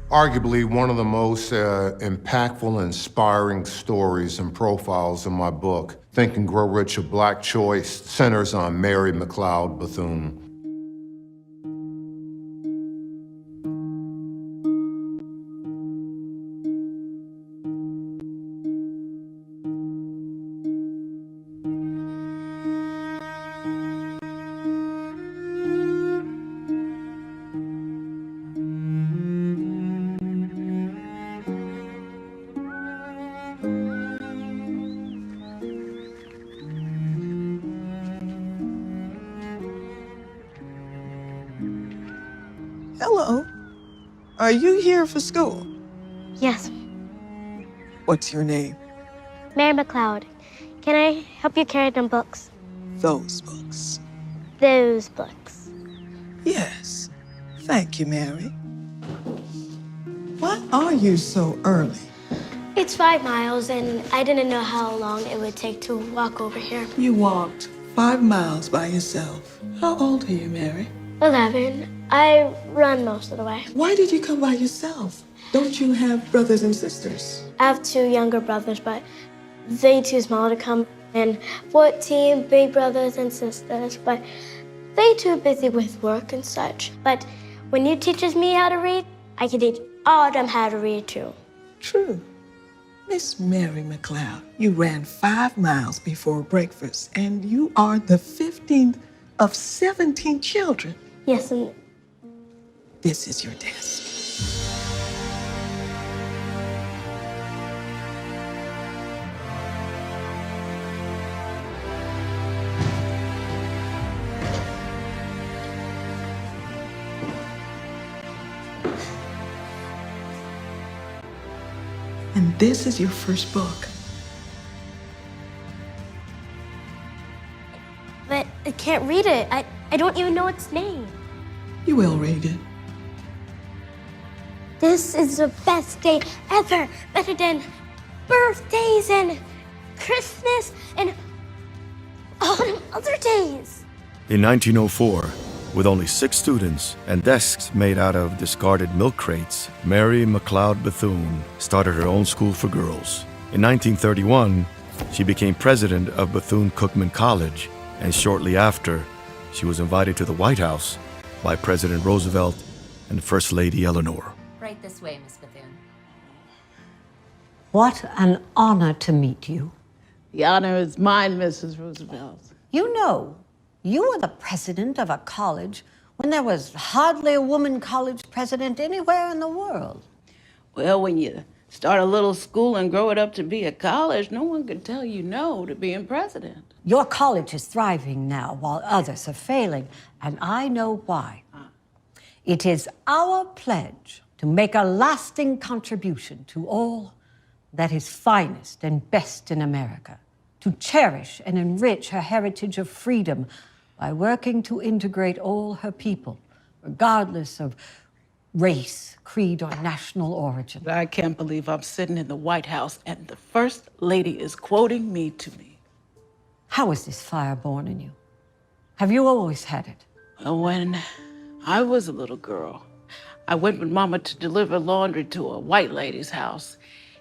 Arguably, one of the most impactful and inspiring stories and profiles in my book, Think and Grow Rich, A Black Choice, centers on Mary McLeod Bethune. Hello. Are you here for school? Yes, What's your name? Mary McLeod. Can I help you carry them books? Those books. Those books. Yes. Thank you, Mary. Why are you so early? It's 5 miles, and I didn't know how long it would take to walk over here. You walked 5 miles by yourself. How old are you, Mary? 11. I run most of the way. Why did you come by yourself? Don't you have brothers and sisters? I have 2 younger brothers, but they too small to come. And 14 big brothers and sisters, but they too busy with work and such. But when you teaches me how to read, I can teach all of them how to read too. True. Miss Mary McLeod, you ran 5 miles before breakfast, and you are the 15th of 17 children. Yes, and this is your desk. And this is your first book. but I can't read it. I don't even know its name. You will read it. This is the best day ever, better than birthdays and Christmas and all them other days. In 1904, with only 6 students and desks made out of discarded milk crates, Mary McLeod Bethune started her own school for girls. In 1931, she became president of Bethune-Cookman College, and shortly after, she was invited to the White House by President Roosevelt and First Lady Eleanor. Right this way, Miss Bethune. What an honor to meet you. The honor is mine, Mrs. Roosevelt. You know, you were the president of a college when there was hardly a woman college president anywhere in the world. Well, when you start a little school and grow it up to be a college, no one can tell you no to being president. Your college is thriving now while others are failing, and I know why. It is our pledge to make a lasting contribution to all that is finest and best in America, to cherish and enrich her heritage of freedom by working to integrate all her people, regardless of race, creed, or national origin. I can't believe I'm sitting in the White House and the First Lady is quoting me to me. How is this fire born in you? Have you always had it? When I was a little girl, I went with Mama to deliver laundry to a white lady's house,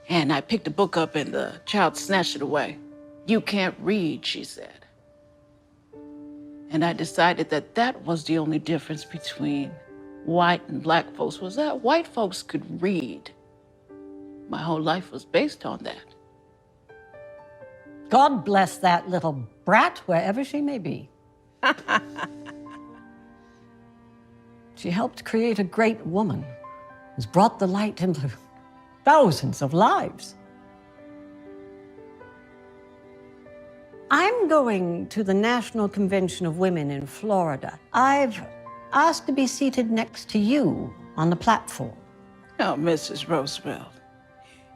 and I picked a book up and the child snatched it away. "You can't read," she said. And I decided that that was the only difference between white and black folks, was that white folks could read. My whole life was based on that. God bless that little brat, wherever she may be. She helped create a great woman who's brought the light into thousands of lives. I'm going to the National Convention of Women in Florida. I've asked to be seated next to you on the platform. Now, Mrs. Roosevelt,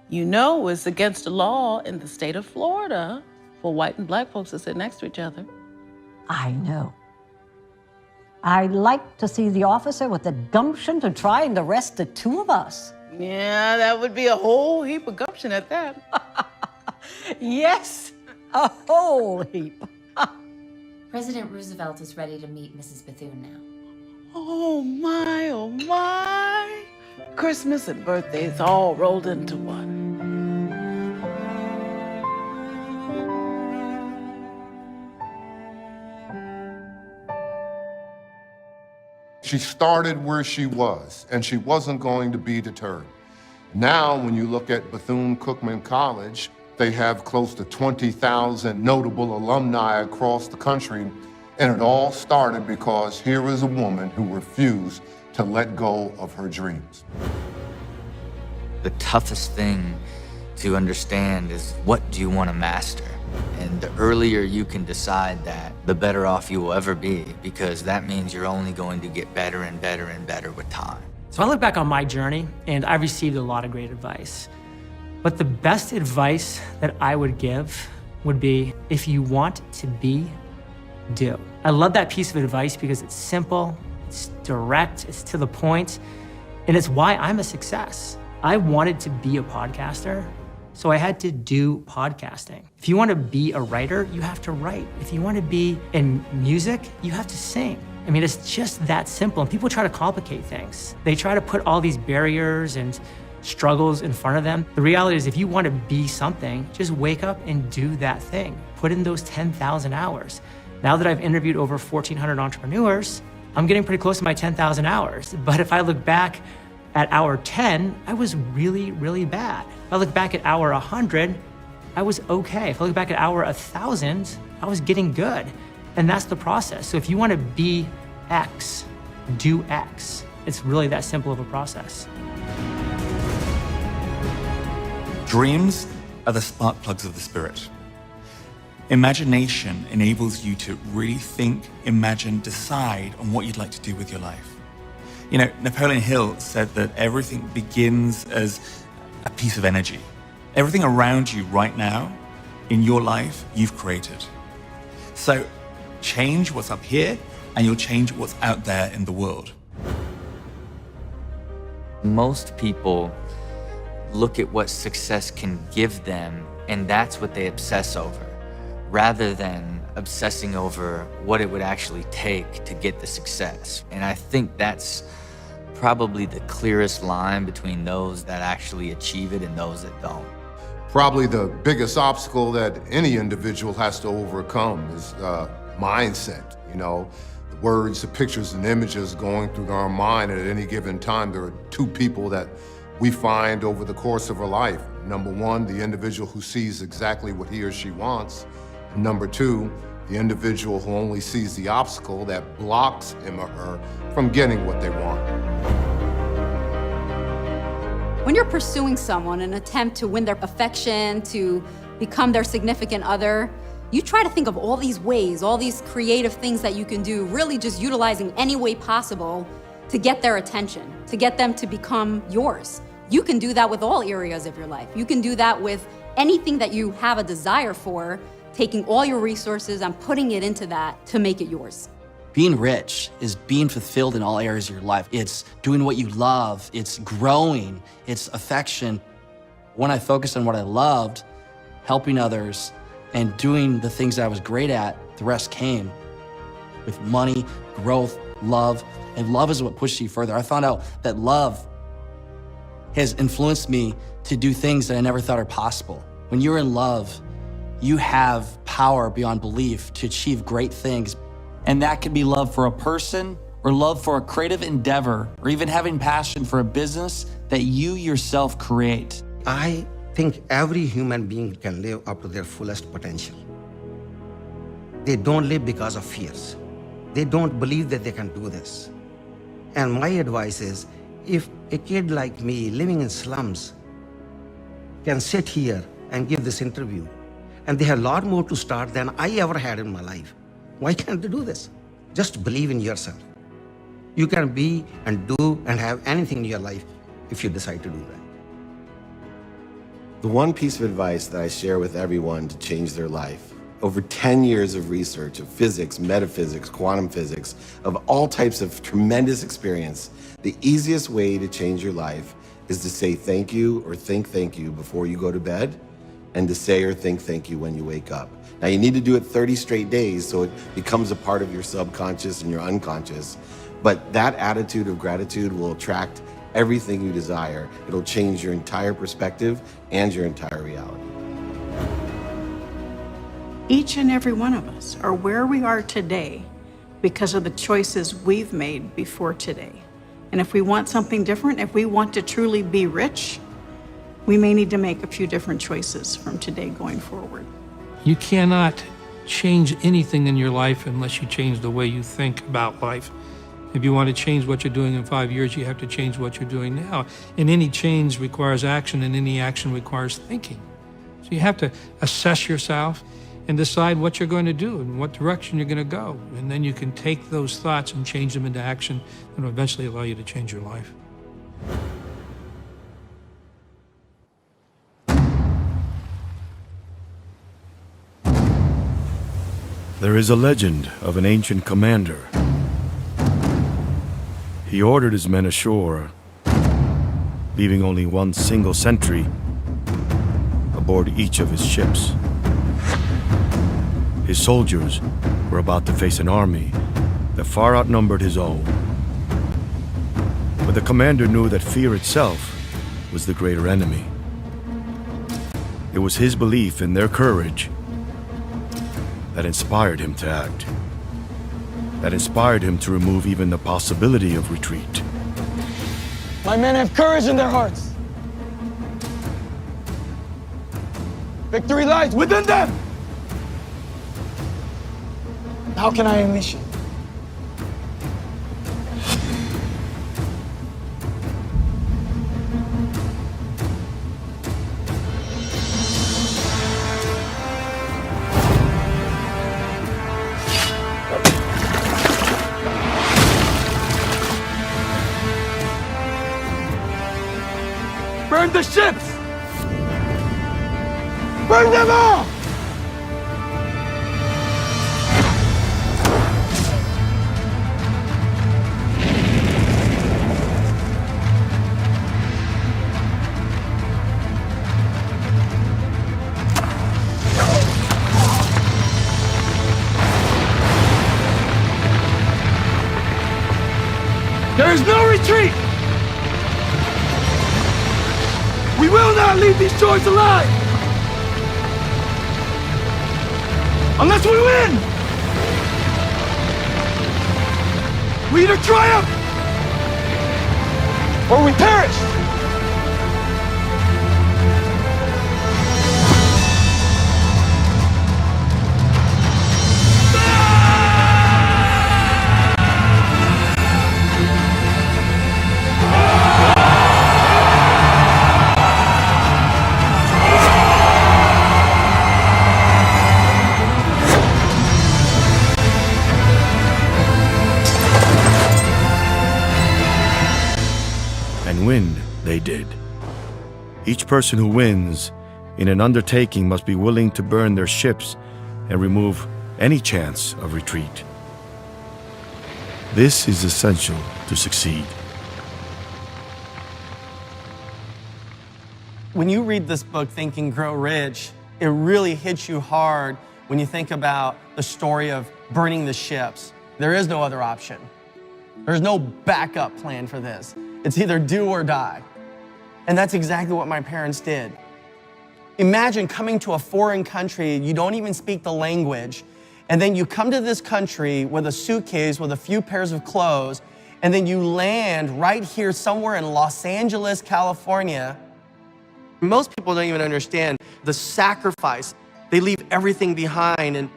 you know it's against the law in the state of Florida for white and black folks to sit next to each other. I know. I'd like to see the officer with the gumption to try and arrest the two of us. Yeah, that would be a whole heap of gumption at that. Yes, a whole heap. President Roosevelt is ready to meet Mrs. Bethune now. Oh my, oh my. Christmas and birthdays all rolled into one. She started where she was, and she wasn't going to be deterred. Now, when you look at Bethune-Cookman College, they have close to 20,000 notable alumni across the country, and it all started because here is a woman who refused to let go of her dreams. The toughest thing to understand is, what do you want to master? And the earlier you can decide that, the better off you will ever be, because that means you're only going to get better and better and better with time. So I look back on my journey, and I received a lot of great advice. But the best advice that I would give would be, if you want to be, do. I love that piece of advice because it's simple, it's direct, it's to the point, and it's why I'm a success. I wanted to be a podcaster, so I had to do podcasting. If you want to be a writer, you have to write. If you want to be in music, you have to sing. I mean, it's just that simple. And people try to complicate things. They try to put all these barriers and struggles in front of them. The reality is, if you want to be something, just wake up and do that thing. Put in those 10,000 hours. Now that I've interviewed over 1,400 entrepreneurs, I'm getting pretty close to my 10,000 hours. But if I look back at hour 10, I was really, really bad. If I look back at hour 100, I was okay. If I look back at hour 1,000, I was getting good. And that's the process. So if you want to be X, do X. It's really that simple of a process. Dreams are the spark plugs of the spirit. Imagination enables you to really think, imagine, decide on what you'd like to do with your life. You know, Napoleon Hill said that everything begins as a piece of energy. Everything around you right now, in your life, you've created. So change what's up here, and you'll change what's out there in the world. Most people look at what success can give them, and that's what they obsess over, rather than obsessing over what it would actually take to get the success. And I think that's probably the clearest line between those that actually achieve it and those that don't. Probably the biggest obstacle that any individual has to overcome is mindset. You know, the words, the pictures, and images going through our mind at any given time. There are two people that we find over the course of our life. Number one, the individual who sees exactly what he or she wants. And number two, the individual who only sees the obstacle that blocks him or her from getting what they want. When you're pursuing someone, an attempt to win their affection, to become their significant other, you try to think of all these ways, all these creative things that you can do, really just utilizing any way possible to get their attention, to get them to become yours. You can do that with all areas of your life. You can do that with anything that you have a desire for, taking all your resources and putting it into that to make it yours. Being rich is being fulfilled in all areas of your life. It's doing what you love, it's growing, it's affection. When I focused on what I loved, helping others, and doing the things that I was great at, the rest came with money, growth, love, and love is what pushes you further. I found out that love has influenced me to do things that I never thought are possible. When you're in love, you have power beyond belief to achieve great things. And that could be love for a person, or love for a creative endeavor, or even having passion for a business that you yourself create. I think every human being can live up to their fullest potential. They don't live because of fears. They don't believe that they can do this. And my advice is, if a kid like me living in slums can sit here and give this interview, and they have a lot more to start than I ever had in my life, why can't they do this? Just believe in yourself. You can be and do and have anything in your life if you decide to do that. The one piece of advice that I share with everyone to change their life, over 10 years of research of physics, metaphysics, quantum physics, of all types of tremendous experience, the easiest way to change your life is to say thank you or think thank you before you go to bed, and to say or think thank you when you wake up. Now you need to do it 30 straight days so it becomes a part of your subconscious and your unconscious, but that attitude of gratitude will attract everything you desire. It'll change your entire perspective and your entire reality. Each and every one of us are where we are today because of the choices we've made before today. And if we want something different, if we want to truly be rich, we may need to make a few different choices from today going forward. You cannot change anything in your life unless you change the way you think about life. If you want to change what you're doing in 5 years, you have to change what you're doing now. And any change requires action, and any action requires thinking. So you have to assess yourself and decide what you're going to do and what direction you're going to go. And then you can take those thoughts and change them into action that will eventually allow you to change your life. There is a legend of an ancient commander. He ordered his men ashore, leaving only one single sentry aboard each of his ships. His soldiers were about to face an army that far outnumbered his own. But the commander knew that fear itself was the greater enemy. It was his belief in their courage that inspired him to act, that inspired him to remove even the possibility of retreat. My men have courage in their hearts. Victory lies within them. How can I unleash it? Burn the ships! Burn them all! There is no retreat! We will not leave these shores alive! Unless we win! We either triumph or we perish! And win they did. Each person who wins in an undertaking must be willing to burn their ships and remove any chance of retreat. This is essential to succeed. When you read this book, Think and Grow Rich, it really hits you hard when you think about the story of burning the ships. There is no other option. There's no backup plan for this. It's either do or die. And that's exactly what my parents did. Imagine coming to a foreign country, you don't even speak the language, and then you come to this country with a suitcase with a few pairs of clothes, and then you land right here somewhere in Los Angeles, California. Most people don't even understand the sacrifice. They leave everything behind, and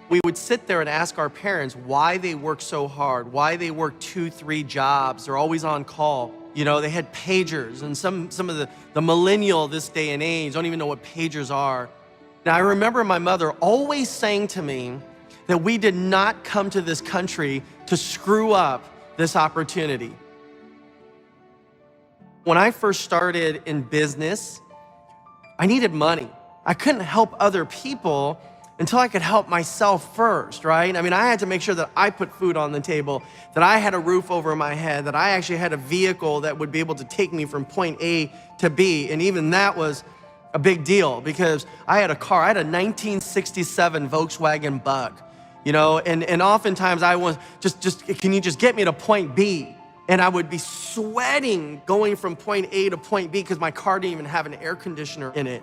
we would sit there and ask our parents why they work so hard, why they work 2, 3 jobs, they're always on call. You know, they had pagers, and some of the millennial this day and age don't even know what pagers are. Now, I remember my mother always saying to me that we did not come to this country to screw up this opportunity. When I first started in business, I needed money. I couldn't help other people until I could help myself first, right? I mean, I had to make sure that I put food on the table, that I had a roof over my head, that I actually had a vehicle that would be able to take me from point A to B. And even that was a big deal because I had a car. I had a 1967 Volkswagen Bug, you know, and oftentimes I was just, can you just get me to point B? And I would be sweating going from point A to point B because my car didn't even have an air conditioner in it.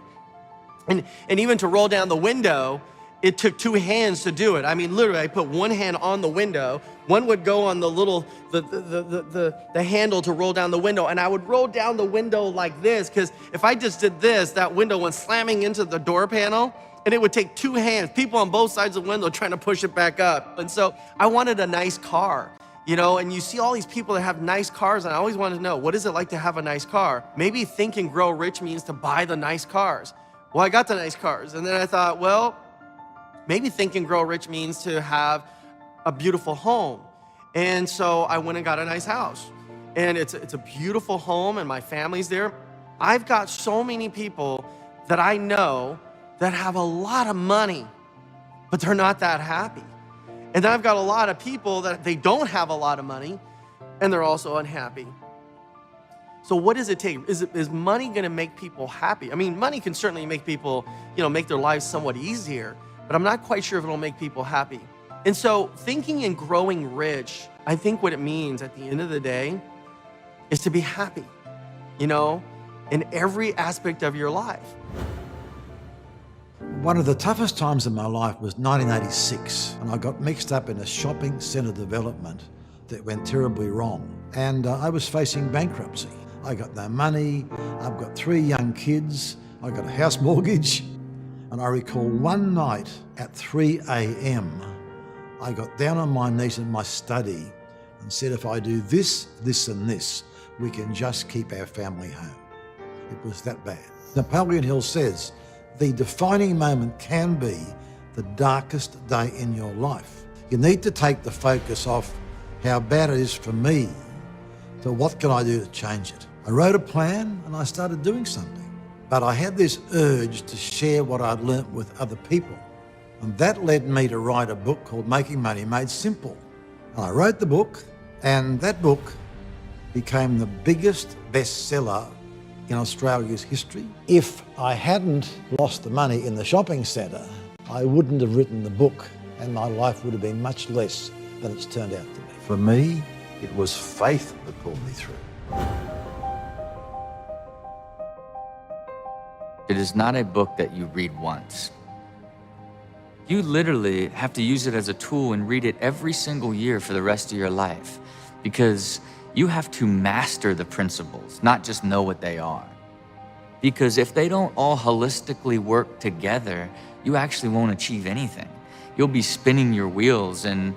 And even to roll down the window, it took 2 hands to do it. I mean, literally, I put one hand on the window, one would go on the little, the handle to roll down the window, and I would roll down the window like this, because if I just did this, that window went slamming into the door panel, and it would take 2 hands, people on both sides of the window trying to push it back up. And so I wanted a nice car, you know, and you see all these people that have nice cars, and I always wanted to know, what is it like to have a nice car? Maybe Think and Grow Rich means to buy the nice cars. Well, I got the nice cars, and then I thought, well, maybe Think and Grow Rich means to have a beautiful home. And so I went and got a nice house. And it's a beautiful home, and my family's there. I've got so many people that I know that have a lot of money, but they're not that happy. And then I've got a lot of people that they don't have a lot of money, and they're also unhappy. So what does it take? Is money gonna make people happy? I mean, money can certainly make people, you know, make their lives somewhat easier, but I'm not quite sure if it'll make people happy. And so thinking and growing rich, I think what it means at the end of the day is to be happy, you know, in every aspect of your life. One of the toughest times in my life was 1986, and I got mixed up in a shopping centre development that went terribly wrong. And I was facing bankruptcy. I got no money, I've got 3 young kids, I got a house mortgage. And I recall one night at 3 a.m, I got down on my knees in my study and said, if I do this, this and this, we can just keep our family home. It was that bad. Napoleon Hill says, the defining moment can be the darkest day in your life. You need to take the focus off how bad it is for me to what can I do to change it. I wrote a plan and I started doing something. But I had this urge to share what I'd learnt with other people. And that led me to write a book called Making Money Made Simple. And I wrote the book, and that book became the biggest bestseller in Australia's history. If I hadn't lost the money in the shopping centre, I wouldn't have written the book, and my life would have been much less than it's turned out to be. For me, it was faith that pulled me through. It is not a book that you read once. You literally have to use it as a tool and read it every single year for the rest of your life, because you have to master the principles, not just know what they are. Because if they don't all holistically work together, you actually won't achieve anything. You'll be spinning your wheels in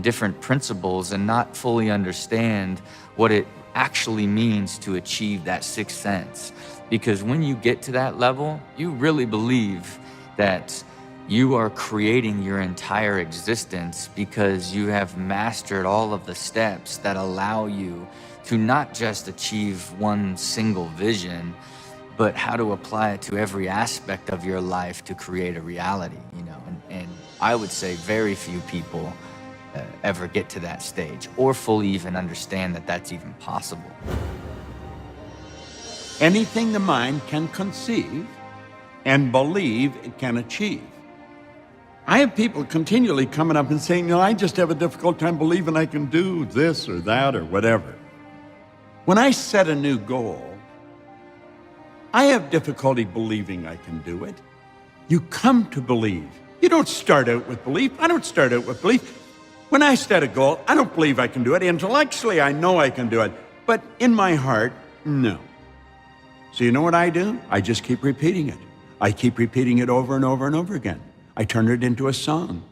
different principles and not fully understand what it actually means to achieve that 6th sense. Because when you get to that level, you really believe that you are creating your entire existence because you have mastered all of the steps that allow you to not just achieve one single vision, but how to apply it to every aspect of your life to create a reality, you know. And I would say very few people ever get to that stage or fully even understand that that's even possible. Anything the mind can conceive and believe it can achieve. I have people continually coming up and saying, I just have a difficult time believing I can do this or that or whatever. When I set a new goal, I have difficulty believing I can do it. You come to believe. You don't start out with belief. I don't start out with belief. When I set a goal, I don't believe I can do it. Intellectually, I know I can do it. But in my heart, no. So you know what I do? I just keep repeating it. I keep repeating it over and over and over again. I turn it into a song.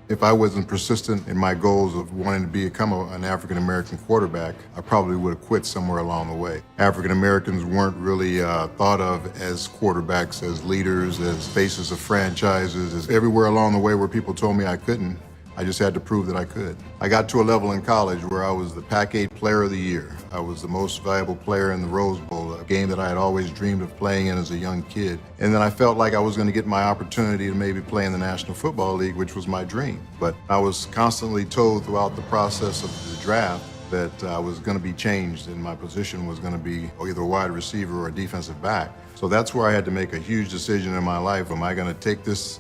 If I wasn't persistent in my goals of wanting to become an African-American quarterback, I probably would have quit somewhere along the way. African-Americans weren't really thought of as quarterbacks, as leaders, as faces of franchises, as everywhere along the way where people told me I couldn't, I just had to prove that I could. I got to a level in college where I was the Pac-8 Player of the Year. I was the most valuable player in the Rose Bowl, a game that I had always dreamed of playing in as a young kid. And then I felt like I was going to get my opportunity to maybe play in the National Football League, which was my dream. But I was constantly told throughout the process of the draft that I was going to be changed and my position was going to be either a wide receiver or a defensive back. So that's where I had to make a huge decision in my life. Am I going to take this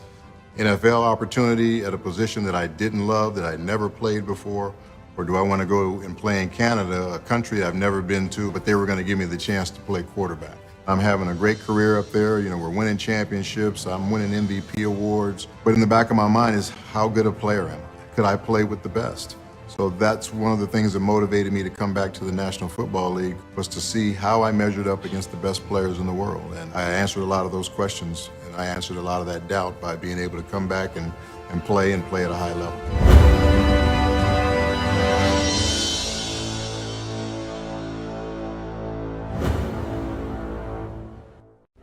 NFL opportunity at a position that I didn't love, that I'd never played before? Or do I want to go and play in Canada, a country I've never been to, but they were going to give me the chance to play quarterback? I'm having a great career up there. You know, we're winning championships. I'm winning MVP awards. But in the back of my mind is, how good a player am I? Could I play with the best? So that's one of the things that motivated me to come back to the National Football League, was to see how I measured up against the best players in the world. And I answered a lot of those questions, and I answered a lot of that doubt by being able to come back and play at a high level.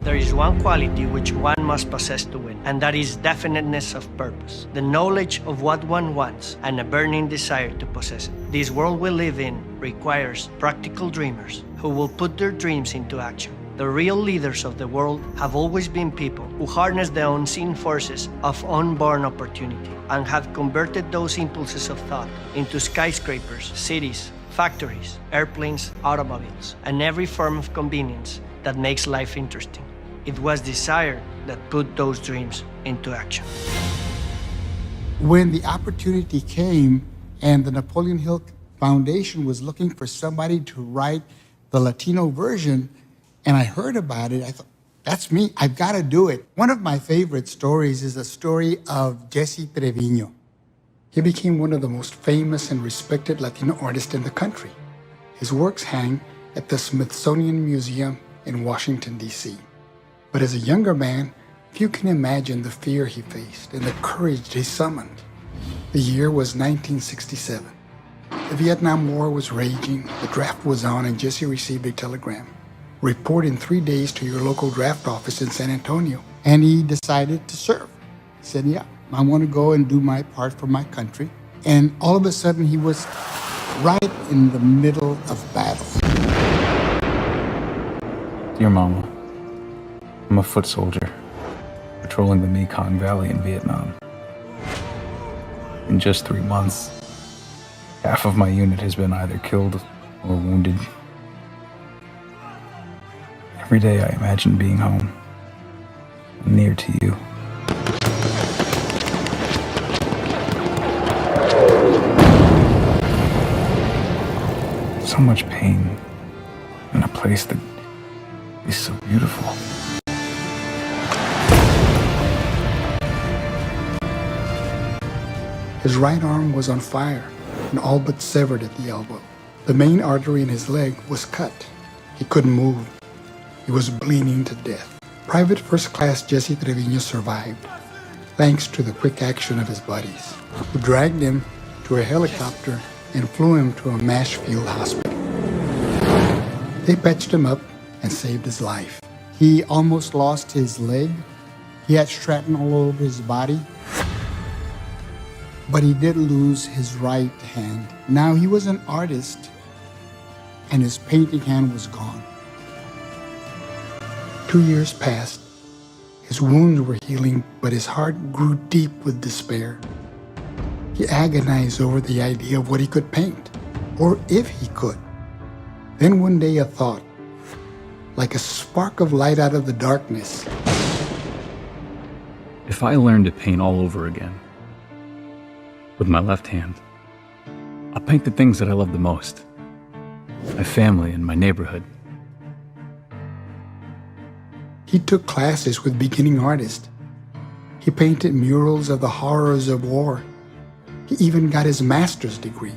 There is one quality which one must possess to win, and that is definiteness of purpose, the knowledge of what one wants, and a burning desire to possess it. This world we live in requires practical dreamers who will put their dreams into action. The real leaders of the world have always been people who harness the unseen forces of unborn opportunity and have converted those impulses of thought into skyscrapers, cities, factories, airplanes, automobiles, and every form of convenience that makes life interesting. It was desire that put those dreams into action. When the opportunity came and the Napoleon Hill Foundation was looking for somebody to write the Latino version, and I heard about it, I thought, that's me, I've got to do it. One of my favorite stories is a story of Jesse Trevino. He became one of the most famous and respected Latino artists in the country. His works hang at the Smithsonian Museum in Washington, D.C. But as a younger man, few can imagine the fear he faced and the courage he summoned. The year was 1967. The Vietnam War was raging, the draft was on, and Jesse received a telegram. Report in 3 days to your local draft office in San Antonio. And he decided to serve. He said, yeah, I want to go and do my part for my country. And all of a sudden, he was right in the middle of battle. Dear Mama, I'm a foot soldier patrolling the Mekong Valley in Vietnam. In just 3 months, half of my unit has been either killed or wounded. Every day I imagine being home, near to you. So much pain in a place that is so beautiful. His right arm was on fire and all but severed at the elbow. The main artery in his leg was cut. He couldn't move. He was bleeding to death. Private First Class Jesse Trevino survived, thanks to the quick action of his buddies, who dragged him to a helicopter and flew him to a MASH field hospital. They patched him up and saved his life. He almost lost his leg. He had shrapnel all over his body. But he did lose his right hand. Now he was an artist, and his painting hand was gone. 2 years passed. His wounds were healing, but his heart grew deep with despair. He agonized over the idea of what he could paint, or if he could. Then one day a thought, like a spark of light out of the darkness, If I learned to paint all over again, with my left hand, I'll paint the things that I love the most. My family and my neighborhood. He took classes with beginning artists. He painted murals of the horrors of war. He even got his master's degree.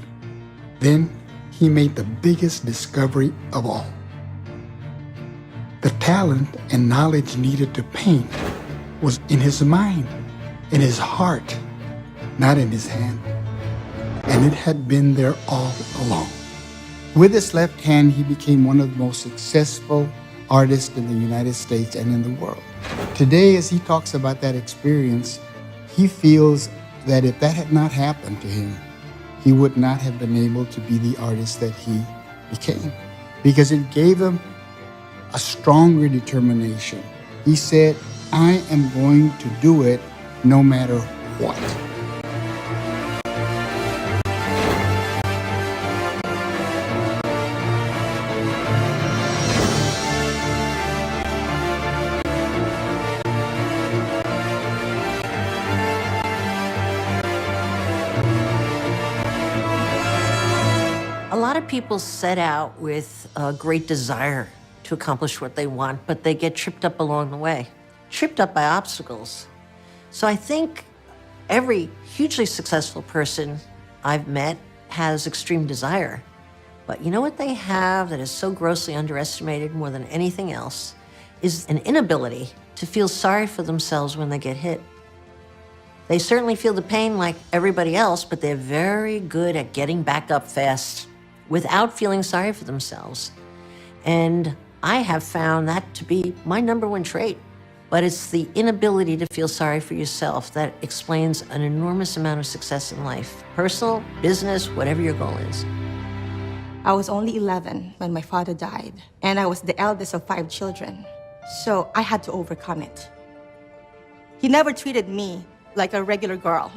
Then he made the biggest discovery of all. The talent and knowledge needed to paint was in his mind, in his heart, not in his hand. And it had been there all along. With his left hand, he became one of the most successful artists in the United States and in the world. Today, as he talks about that experience, he feels that if that had not happened to him, he would not have been able to be the artist that he became, because it gave him a stronger determination. He said, I am going to do it no matter what. A lot of people set out with a great desire to accomplish what they want, but they get tripped up along the way, tripped up by obstacles. So I think every hugely successful person I've met has extreme desire. But you know what they have that is so grossly underestimated more than anything else is an inability to feel sorry for themselves when they get hit. They certainly feel the pain like everybody else, but they're very good at getting back up fast without feeling sorry for themselves. And I have found that to be my number one trait. But it's the inability to feel sorry for yourself that explains an enormous amount of success in life, personal, business, whatever your goal is. I was only 11 when my father died, and I was the eldest of 5 children, so I had to overcome it. He never treated me like a regular girl.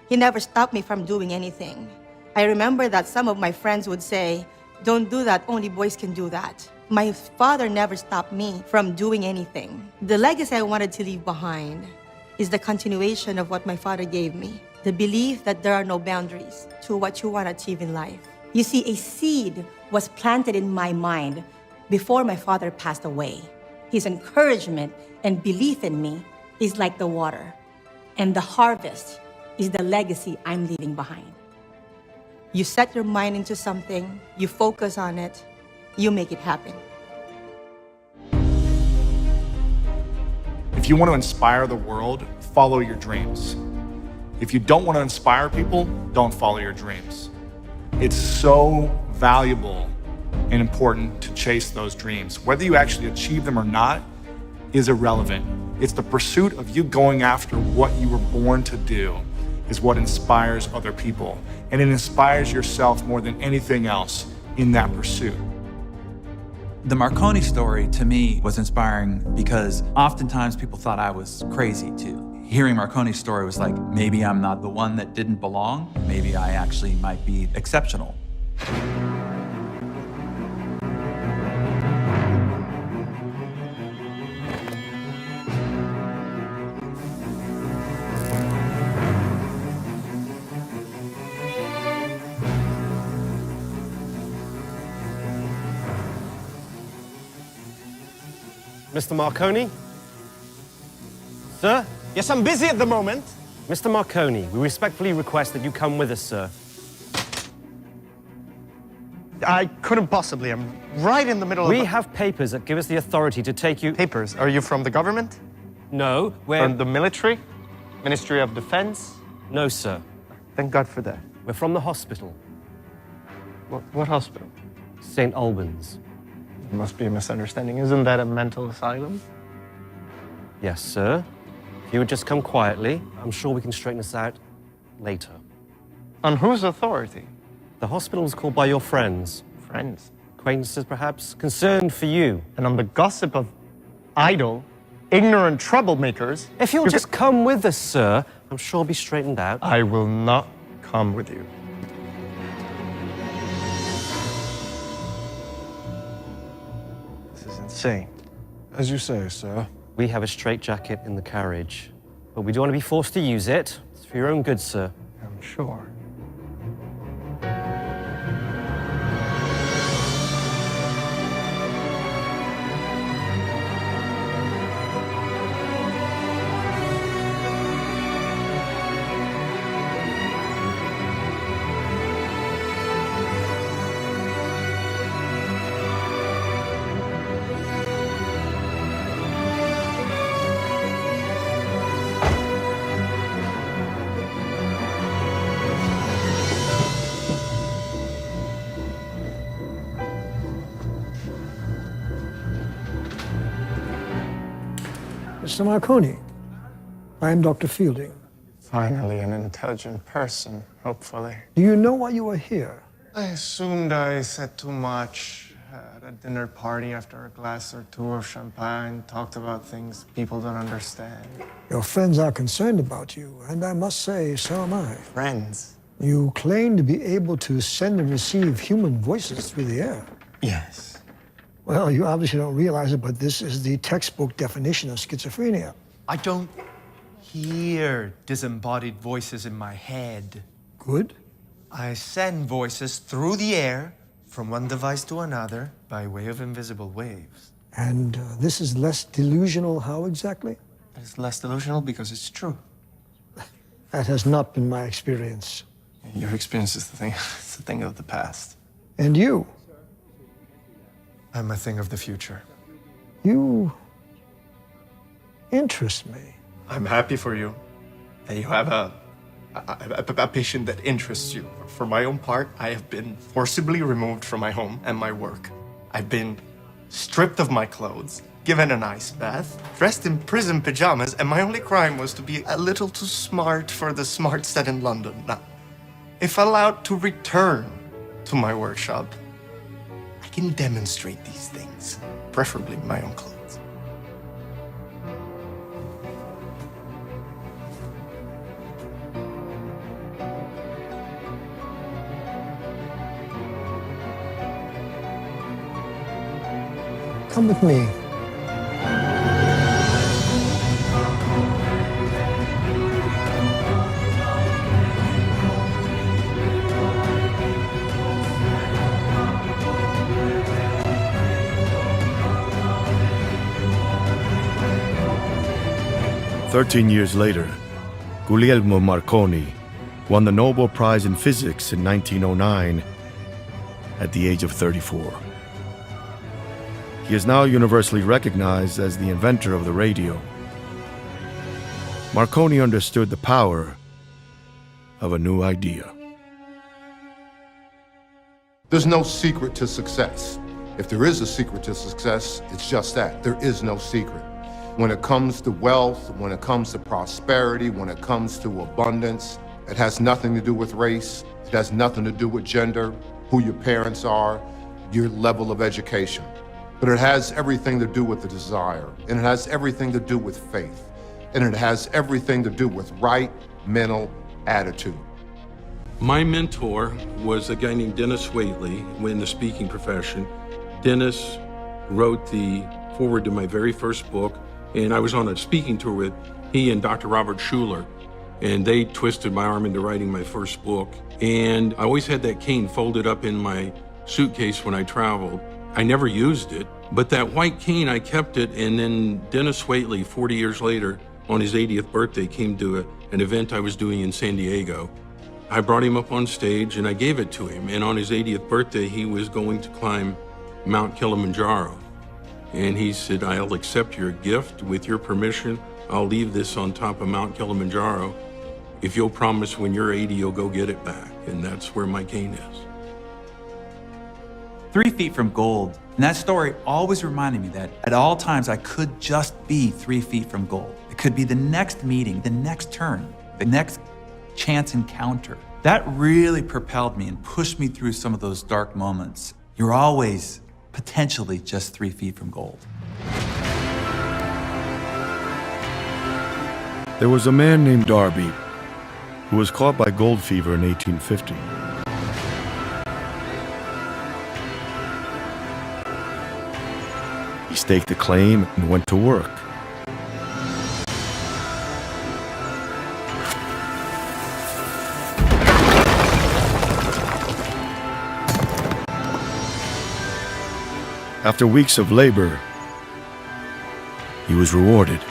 He never stopped me from doing anything. I remember that some of my friends would say, "Don't do that, only boys can do that." My father never stopped me from doing anything. The legacy I wanted to leave behind is the continuation of what my father gave me, the belief that there are no boundaries to what you want to achieve in life. You see, a seed was planted in my mind before my father passed away. His encouragement and belief in me is like the water, and the harvest is the legacy I'm leaving behind. You set your mind into something, you focus on it, you make it happen. If you want to inspire the world, follow your dreams. If you don't want to inspire people, don't follow your dreams. It's so valuable and important to chase those dreams. Whether you actually achieve them or not is irrelevant. It's the pursuit of you going after what you were born to do is what inspires other people. And it inspires yourself more than anything else in that pursuit. The Marconi story to me was inspiring because oftentimes people thought I was crazy too. Hearing Marconi's story was like, maybe I'm not the one that didn't belong. Maybe I actually might be exceptional. Mr. Marconi? Sir? Yes, I'm busy at the moment. Mr. Marconi, we respectfully request that you come with us, sir. I couldn't possibly. I'm right in the middle of... We have papers that give us the authority to take you... Papers? Are you from the government? No, we're... From the military? Ministry of Defense? No, sir. Thank God for that. We're from the hospital. What hospital? St. Albans. There must be a misunderstanding. Isn't that a mental asylum? Yes, sir. If you would just come quietly, I'm sure we can straighten this out later. On whose authority? The hospital was called by your friends. Friends? Acquaintances, perhaps? Concerned for you. And on the gossip of idle, ignorant troublemakers... If you'll just come with us, sir, I'm sure it'll be straightened out. I will not come with you. This is insane. As you say, sir. We have a straitjacket in the carriage. But we don't want to be forced to use it. It's for your own good, sir. I'm sure. Mr. Marconi, I am Dr. Fielding. Finally, an intelligent person, hopefully. Do you know why you are here? I assumed I said too much at a dinner party after a glass or two of champagne, talked about things people don't understand. Your friends are concerned about you, and I must say, so am I. Friends? You claim to be able to send and receive human voices through the air. Yes. Well, you obviously don't realize it, but this is the textbook definition of schizophrenia. I don't hear disembodied voices in my head. Good. I send voices through the air from one device to another by way of invisible waves. And this is less delusional, how exactly? It's less delusional because it's true. That has not been my experience. Your experience is the thing, it's a thing of the past. And you? I'm a thing of the future. You interest me. I'm happy for you that you have a patient that interests you. For my own part, I have been forcibly removed from my home and my work. I've been stripped of my clothes, given an ice bath, dressed in prison pajamas, and my only crime was to be a little too smart for the smart set in London. Now, if allowed to return to my workshop, I can demonstrate these things, preferably in my own clothes. Come with me. "13 years later, Guglielmo Marconi won the Nobel Prize in Physics in 1909 at the age of 34. He is now universally recognized as the inventor of the radio. Marconi understood the power of a new idea. There's no secret to success. If there is a secret to success, it's just that. There is no secret. When it comes to wealth, when it comes to prosperity, when it comes to abundance, it has nothing to do with race. It has nothing to do with gender, who your parents are, your level of education. But it has everything to do with the desire, and it has everything to do with faith, and it has everything to do with right mental attitude. My mentor was a guy named Dennis Waitley in the speaking profession. Dennis wrote the foreword to my very first book, and I was on a speaking tour with he and Dr. Robert Schuller, and they twisted my arm into writing my first book. And I always had that cane folded up in my suitcase when I traveled. I never used it, but that white cane, I kept it, and then Dennis Waitley, 40 years later, on his 80th birthday, came to an event I was doing in San Diego. I brought him up on stage and I gave it to him, and on his 80th birthday, he was going to climb Mount Kilimanjaro. And he said, "I'll accept your gift. With your permission, I'll leave this on top of Mount Kilimanjaro. If you'll promise when you're 80, you'll go get it back." And that's where my cane is. 3 feet from gold. And that story always reminded me that at all times I could just be 3 feet from gold. It could be the next meeting, the next turn, the next chance encounter. That really propelled me and pushed me through some of those dark moments. You're always potentially just 3 feet from gold. There was a man named Darby who was caught by gold fever in 1850. He staked a claim and went to work. After weeks of labor, he was rewarded.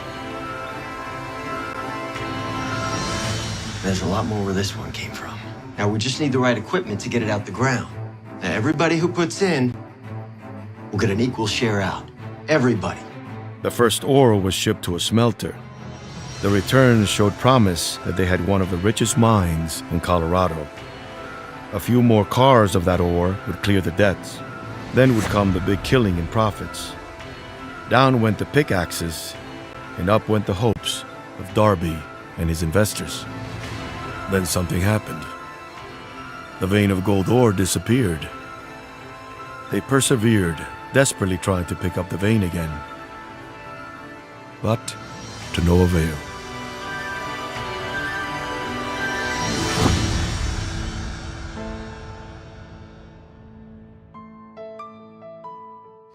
There's a lot more where this one came from. Now we just need the right equipment to get it out the ground. Now everybody who puts in will get an equal share out. Everybody. The first ore was shipped to a smelter. The returns showed promise that they had one of the richest mines in Colorado. A few more cars of that ore would clear the debts. Then would come the big killing in profits. Down went the pickaxes, and up went the hopes of Darby and his investors. Then something happened. The vein of gold ore disappeared. They persevered, desperately trying to pick up the vein again. But to no avail.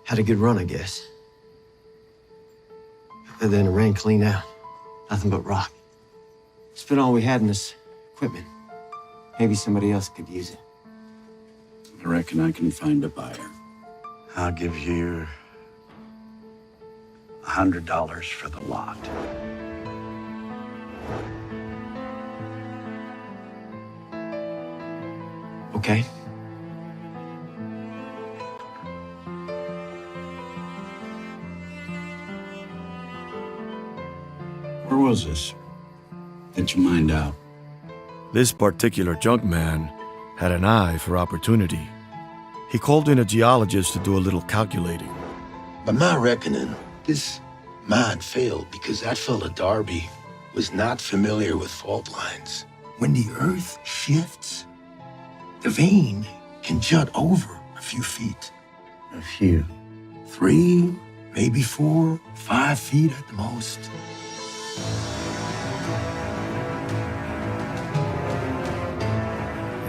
Had a good run, I guess. And then it ran clean out. Nothing but rock. Spent all we had in this equipment. Maybe somebody else could use it. I reckon I can find a buyer. I'll give you $100 for the lot. Okay. Where was this? Get your mind out. This particular junk man had an eye for opportunity. He called in a geologist to do a little calculating. By my reckoning, this mine failed because that fella Darby was not familiar with fault lines. When the earth shifts, the vein can jut over a few feet. A few. 3, maybe 4, 5 feet at the most.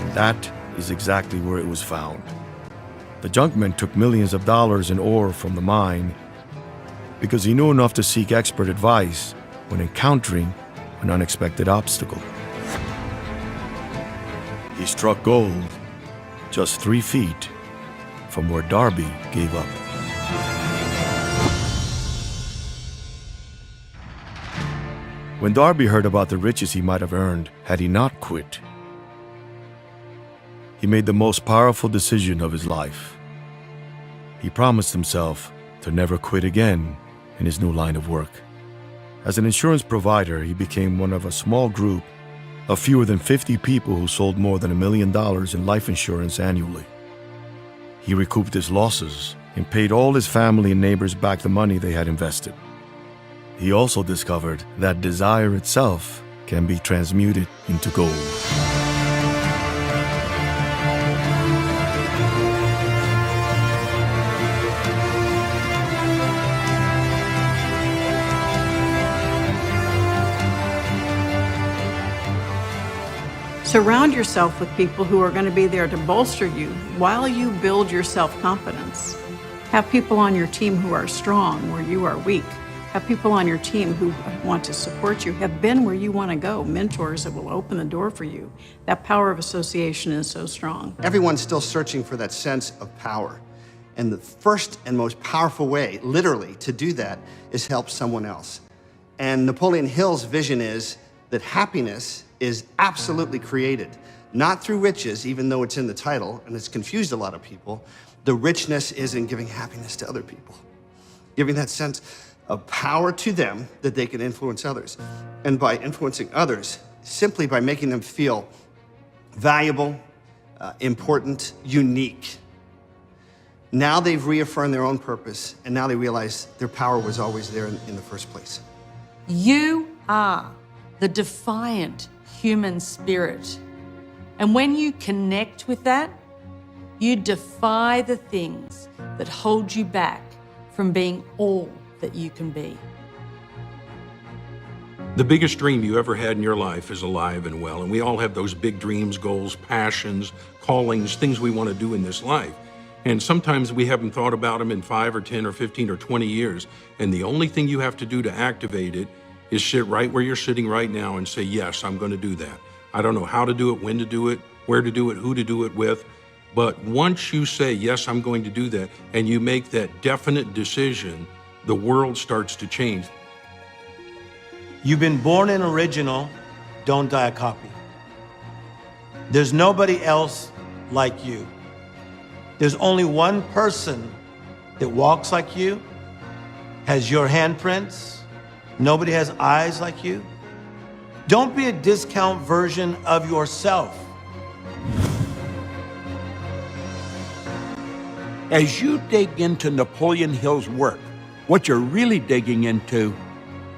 And that is exactly where it was found. The junkman took millions of dollars in ore from the mine because he knew enough to seek expert advice when encountering an unexpected obstacle. He struck gold just 3 feet from where Darby gave up. When Darby heard about the riches he might have earned had he not quit, he made the most powerful decision of his life. He promised himself to never quit again in his new line of work. As an insurance provider, he became one of a small group of fewer than 50 people who sold more than $1 million in life insurance annually. He recouped his losses and paid all his family and neighbors back the money they had invested. He also discovered that desire itself can be transmuted into gold. Surround yourself with people who are going to be there to bolster you while you build your self-confidence. Have people on your team who are strong where you are weak. Have people on your team who want to support you, have been where you want to go, mentors that will open the door for you. That power of association is so strong. Everyone's still searching for that sense of power. And the first and most powerful way, literally, to do that is help someone else. And Napoleon Hill's vision is that happiness is absolutely created, not through riches, even though it's in the title, and it's confused a lot of people. The richness is in giving happiness to other people, giving that sense of power to them that they can influence others. And by influencing others, simply by making them feel valuable, important, unique. Now they've reaffirmed their own purpose, and now they realize their power was always there in the first place. You are the defiant human spirit. And when you connect with that, you defy the things that hold you back from being all that you can be. The biggest dream you ever had in your life is alive and well, and we all have those big dreams, goals, passions, callings, things we want to do in this life. And sometimes we haven't thought about them in 5 or 10 or 15 or 20 years, and the only thing you have to do to activate it is sit right where you're sitting right now and say, yes, I'm going to do that. I don't know how to do it, when to do it, where to do it, who to do it with, But once you say, yes, I'm going to do that, and you make that definite decision, the world starts to change. You've been born an original, don't die a copy. There's nobody else like you. There's only one person that walks like you, has your handprints. Nobody has eyes like you. Don't be a discount version of yourself. As you dig into Napoleon Hill's work, what you're really digging into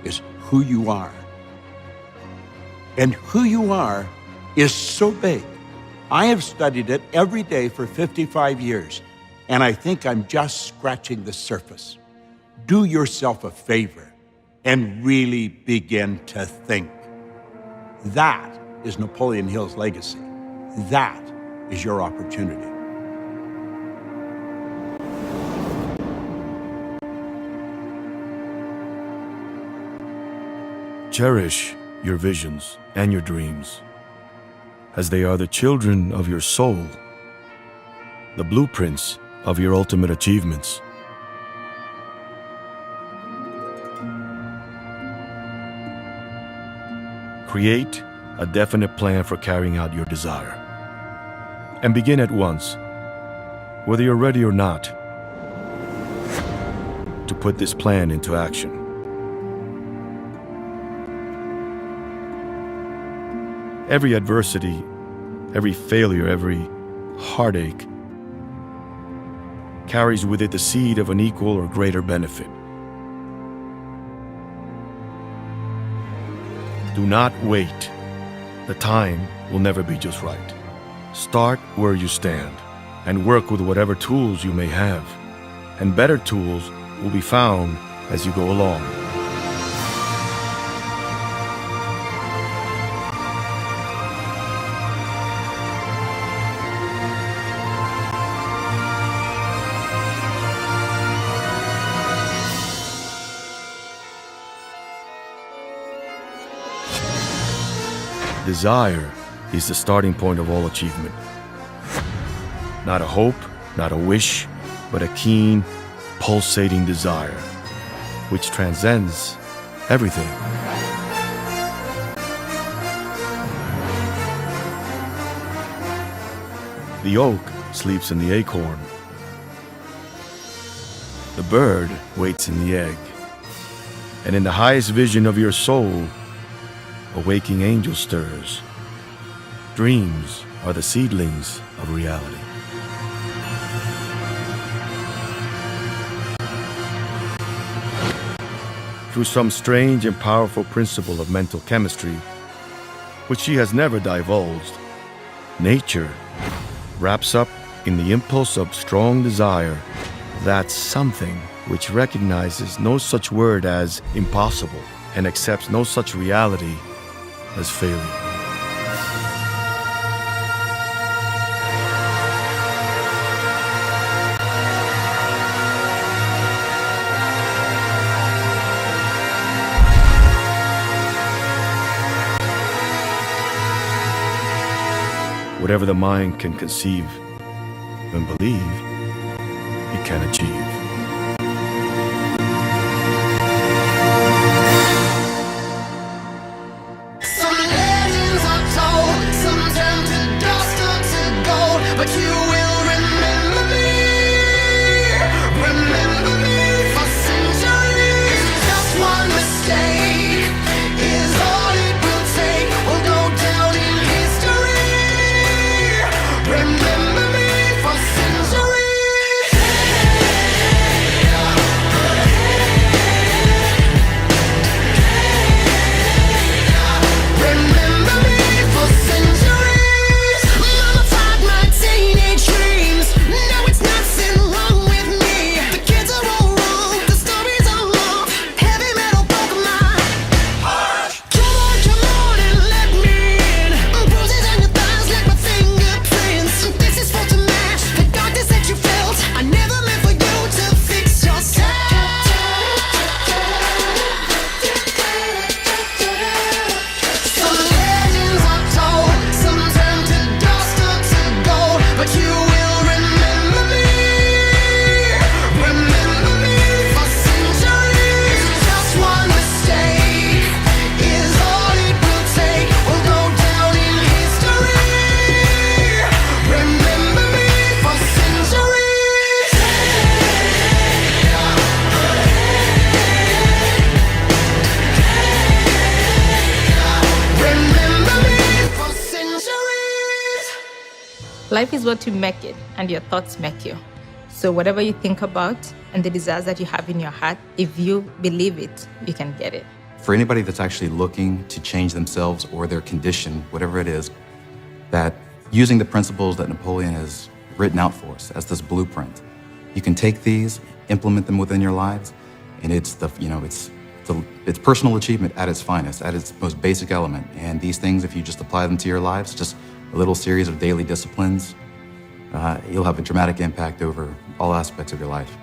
is who you are. And who you are is so big. I have studied it every day for 55 years, and I think I'm just scratching the surface. Do yourself a favor and really begin to think. That is Napoleon Hill's legacy. That is your opportunity. Cherish your visions and your dreams, as they are the children of your soul, the blueprints of your ultimate achievements. Create a definite plan for carrying out your desire, and begin at once, whether you're ready or not, to put this plan into action. Every adversity, every failure, every heartache carries with it the seed of an equal or greater benefit. Do not wait. The time will never be just right. Start where you stand and work with whatever tools you may have, and better tools will be found as you go along. Desire is the starting point of all achievement. Not a hope, not a wish, but a keen, pulsating desire, which transcends everything. The oak sleeps in the acorn. The bird waits in the egg. And in the highest vision of your soul, a waking angel stirs. Dreams are the seedlings of reality. Through some strange and powerful principle of mental chemistry, which she has never divulged, nature wraps up in the impulse of strong desire that something which recognizes no such word as impossible and accepts no such reality as failure. Whatever the mind can conceive and believe, it can achieve. Some legends are told, some turn to dust or to gold, but you will remember me for centuries. Just one mistake is all it will take. We'll go down in history. Remember me for centuries. Life is what you make it, and your thoughts make you. So whatever you think about and the desires that you have in your heart, if you believe it, you can get it. For anybody that's actually looking to change themselves or their condition, whatever it is, that using the principles that Napoleon has written out for us as this blueprint, you can take these, implement them within your lives, and it's personal achievement at its finest, at its most basic element. And these things, if you just apply them to your lives, just a little series of daily disciplines, you'll have a dramatic impact over all aspects of your life.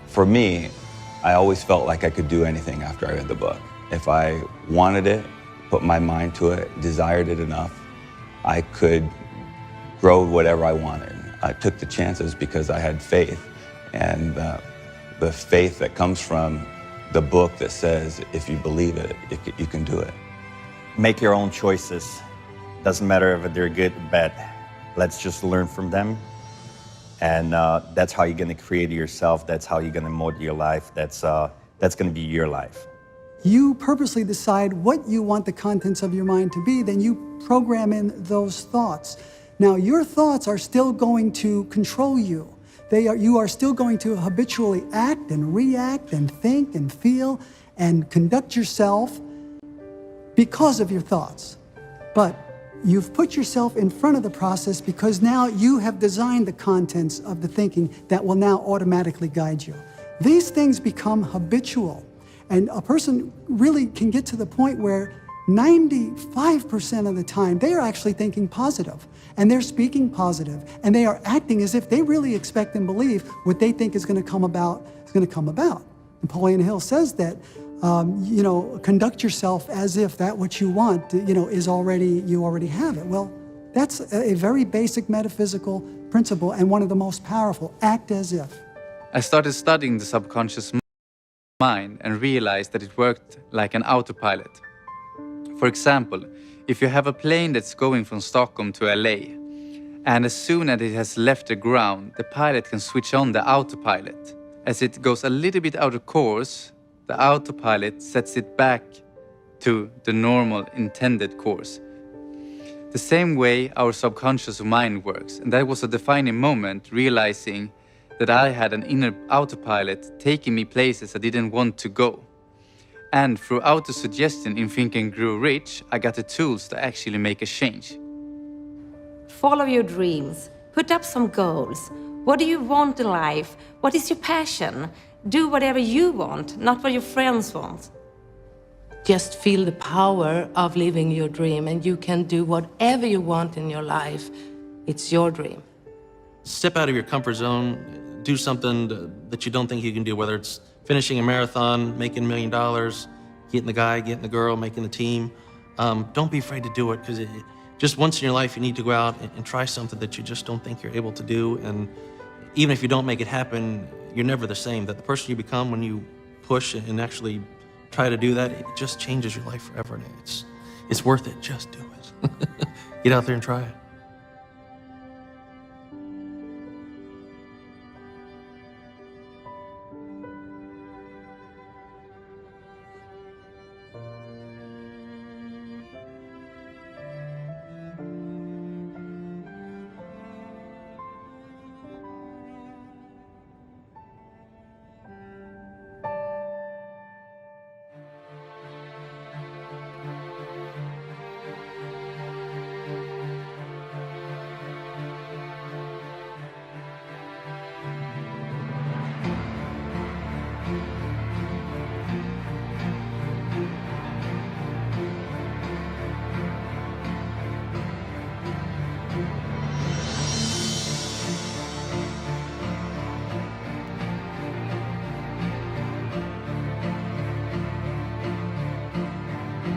For me, I always felt like I could do anything after I read the book. If I wanted it, put my mind to it, desired it enough, I could grow whatever I wanted. I took the chances because I had faith, and the faith that comes from the book that says, if you believe it, you can do it. Make your own choices. Doesn't matter if they're good or bad. Let's just learn from them. And that's how you're gonna create yourself. That's how you're gonna mold your life. That's gonna be your life. You purposely decide what you want the contents of your mind to be, then you program in those thoughts. Now, your thoughts are still going to control you. You are still going to habitually act and react and think and feel and conduct yourself because of your thoughts. But you've put yourself in front of the process because now you have designed the contents of the thinking that will now automatically guide you. These things become habitual, and a person really can get to the point where 95% of the time they are actually thinking positive, and they're speaking positive, and they are acting as if they really expect and believe what they think is going to come about is going to come about. Napoleon Hill says that conduct yourself as if that what you want, is you already have it. Well, that's a very basic metaphysical principle and one of the most powerful. Act as if. I started studying the subconscious mind and realized that it worked like an autopilot. For example, if you have a plane that's going from Stockholm to LA, and as soon as it has left the ground, the pilot can switch on the autopilot. As it goes a little bit out of course, the autopilot sets it back to the normal intended course. The same way our subconscious mind works, and that was a defining moment, realizing that I had an inner autopilot taking me places I didn't want to go. And through auto-suggestion in Think and Grow Rich, I got the tools to actually make a change. Follow your dreams. Put up some goals. What do you want in life? What is your passion? Do whatever you want, not what your friends want. Just feel the power of living your dream, and you can do whatever you want in your life. It's your dream. Step out of your comfort zone, do something that you don't think you can do, whether it's finishing a marathon, making $1 million, getting the guy, getting the girl, making the team. Don't be afraid to do it, because just once in your life you need to go out and try something that you just don't think you're able to do. And even if you don't make it happen, you're never the same. That the person you become when you push and actually try to do that, it just changes your life forever. And it's worth it. Just do it. Get out there and try it.